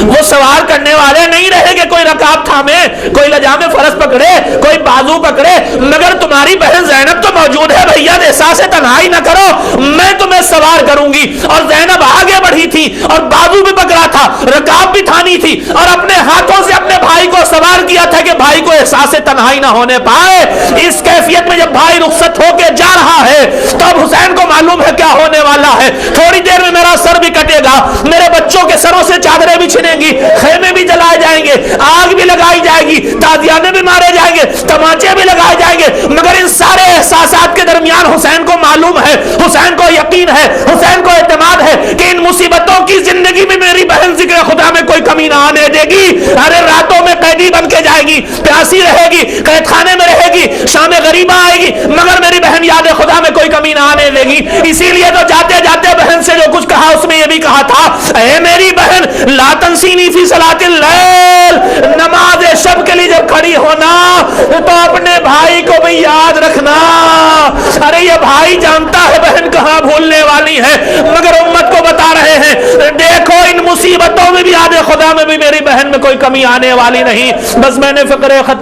وہ سوار کرنے والے نہیں رہے کہ کوئی رکاب تھامے، کوئی لجام فرس پکڑے، کوئی بازو پکڑے، مگر تمہاری بہن زینب تو موجود ہے بھیا، احساس تنہائی نہ کرو، میں تمہیں سوار کروں گی۔ اور زینب آگے بڑھی تھی اور بازو بھی پکڑا تھا، رکاب بھی تھانی تھی، اور اپنے ہاتھوں سے اپنے بھائی کو سوار کیا تھا کہ بھائی کو احساس تنہائی نہ ہونے پائے۔ اس کیفیت میں جب بھائی رخصت ہو کے جا رہا ہے تو اب حسین کو معلوم ہے کیا ہونے والا ہے، تھوڑی دیر میں میرا سر بھی کٹے گا، میرے بچوں کے سروں سے چادریں بھی چھنیں گی، خیمے بھی جلائے جائیں گے، آگ بھی لگائی جائے گی، تازیانے بھی مارے جائیں گے، تماچے بھی لگائے جائیں گے، مگر ان سارے احساسات کے درمیان حسین کو معلوم ہے، حسین کو یقین ہے، حسین کو اعتماد ہے کہ ان مصیبتوں کی زندگی میں میری بہن ذکر خدا میں کوئی کمی نہ آنے دے گی۔ ارے راتوں میں قیدی بن کے جائے گی، پیاسی رہے گی، قید خانے میں رہے گی، شام غریبہ آئے گی، مگر میری بہن یاد خدا میں کوئی کمی نہ آنے دے گی۔ اسی لیے تو جاتے جاتے بہن سے جو کچھ کہا اس میں یہ بھی کہا تھا، اے میری بہن لا تنسینی فی صلاۃ اللیل، نماز شب کے لیے جب کھڑی ہونا تو اپنے بھائی کو بھی یاد رکھنا۔ ارے یہ بھائی جانتا ہے بہن کہاں بھولنے والی ہے، مگر امت کو بتا رہے ہیں دیکھو ان مصیبتوں میں بھی یاد خدا میں بھی میری بہن میں کوئی کمی آنے والی نہیں۔ بس میں نے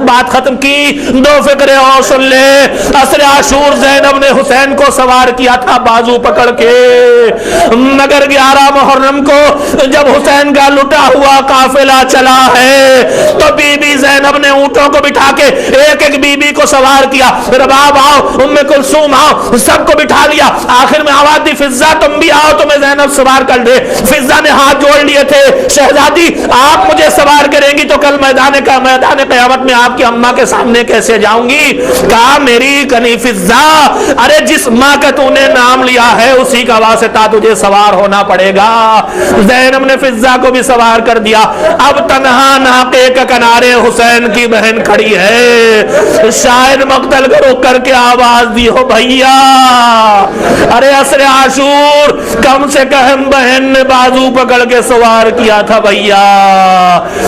بات ختم کی، دو فقرے اور سن لے۔ عصر عاشور زینب نے حسین کو سوار کیا تھا بازو پکڑ کے، مگر 11 محرم کو جب حسین کا لٹا ہوا قافلہ چلا ہے تو بی بی زینب نے اونٹوں کو بٹھا کے ایک ایک بی بی کو سوار کیا، رباب آؤ، ام کلثوم آؤ، سب کو بٹھا لیا۔ آخر میں آواز دی فضہ تم بھی آؤ، تمہیں زینب سوار کر دے۔ فضہ نے ہاتھ جوڑ لیے تھے، شہزادی آپ مجھے سوار کریں گی تو کل میدان قیامت میں آپ کی اماں کے سامنے کیسے جاؤں گی؟ کہا میری کنی فضہ، ارے جس ماں کا تو نے نام لیا ہے اسی کا واسطہ تجھے سوار ہونا پڑے گا۔ زینب نے فضہ کو بھی سوار کر دیا۔ اب تنہا ناقے کا کنارے حسین کی بہن کھڑی ہے، شاید مقتل کو روک کر کے آواز دی ہو بھیا، ارے عصر عاشور کم سے کم بہن نے بازو پکڑ کے سوار کیا تھا بھیا،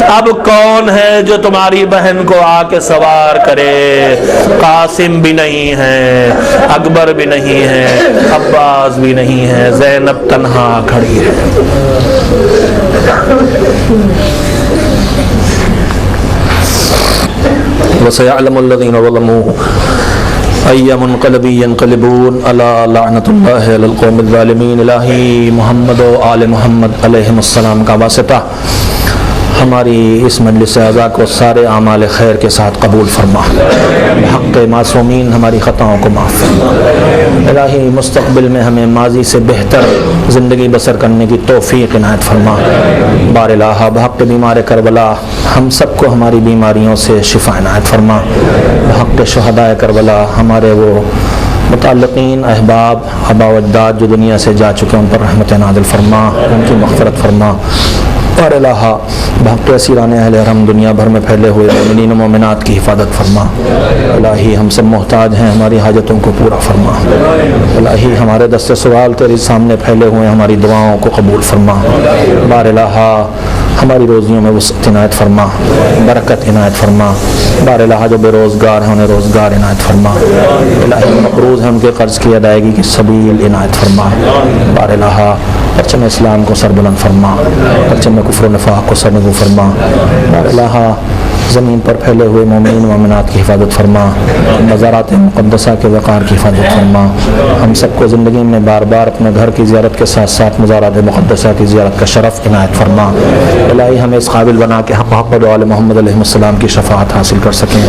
اب کون ہے جو تمہاری بہن کو آ کے سوار کرے؟ قاسم بھی نہیں ہے، اکبر بھی نہیں ہے، عباس بھی نہیں ہے، زینب تنہا کھڑی ہے۔ وَسَيَعْلَمُ الَّذِينَ ظَلَمُوا أَيَّ مُنْقَلَبٍ يَنْقَلِبُونَ أَلَا لَعْنَةُ اللَّهِ عَلَى الْقَوْمِ الظَّالِمِينَ۔ الہی محمد و آل محمد علیہ السلام کا واسطہ ہماری اس مجلس اعزاء کو سارے اعمال خیر کے ساتھ قبول فرما، حق معصومین ہماری خطاؤں کو معاف فرما۔ الہی مستقبل میں ہمیں ماضی سے بہتر زندگی بسر کرنے کی توفیق عنایت فرما۔ بار الہ بحق بیمار کربلا ہم سب کو ہماری بیماریوں سے شفا عنایت فرما۔ بحق شہدائے کربلا ہمارے وہ متعلقین احباب آبا و اجداد جو دنیا سے جا چکے ان پر رحمت نازل فرما، ان کی مغفرت فرما۔ اور الہ بحق اسیران اہل حرم دنیا بھر میں پھیلے ہوئے مومنین و مومنات کی حفاظت فرما۔ الہی ہم سب محتاج ہیں، ہماری حاجتوں کو پورا فرما۔ الہی ہمارے دست سوال تیرے سامنے پھیلے ہوئے ہماری دعاؤں کو قبول فرما۔ بار الہ ہماری روزیوں میں وسعت عنایت فرما، برکت عنایت فرما۔ بار الہ جو بے روزگار ہیں انہیں روزگار عنایت فرما۔ الہی مقروض ہیں ان کے قرض کی ادائیگی کی سبیل عنایت فرما۔ بار الہ پرچم اسلام کو سر بلند فرما، پرچم کفر و نفاق کو سر نگو فرما۔ بار الہ زمین پر پھیلے ہوئے مومنین و مومنات کی حفاظت فرما، مزارات مقدسہ کے وقار کی حفاظت فرما۔ ہم سب کو زندگی میں بار بار اپنے گھر کی زیارت کے ساتھ ساتھ مزارات مقدسہ کی زیارت کا شرف عنایت فرما۔ الہی ہمیں اس قابل بنا کہ ہم محمد و آل محمد علیہ السلام کی شفاعت حاصل کر سکیں۔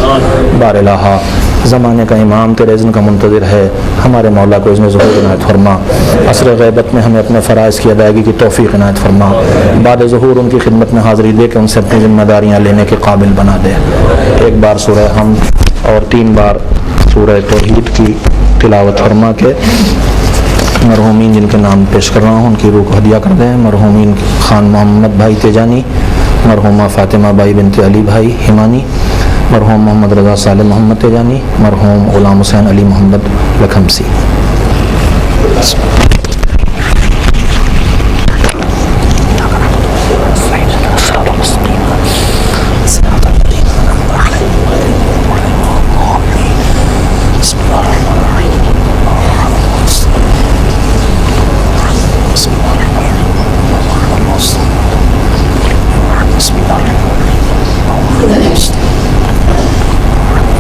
بار الہ زمانے کا امام تیرے اذن کا منتظر ہے، ہمارے مولا کو اذن ظہور عنایت فرما۔ عصر غیبت میں ہمیں اپنے فرائض کی ادائیگی کی توفیق عنایت فرما۔ بعد ظہور ان کی خدمت میں حاضری دے کے ان سے اپنی ذمہ داریاں لینے کے قابل بنا دے۔ ایک بار سورہ حمد اور 3 بار سورہ توحید کی تلاوت فرما کے مرحومین جن کے نام پیش کر رہا ہوں ان کی روح کو ہدیہ کر دیں. مرحومین خان محمد بھائی تیجانی، مرحومہ فاطمہ بائی بنت علی بھائی ہمانی، مرحوم محمد رضا صالح محمد تیجانی، مرحوم غلام حسین علی محمد لکھمسی.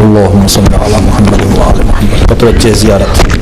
اللهم صل على محمد وعلى محمد. وتوجه زیارت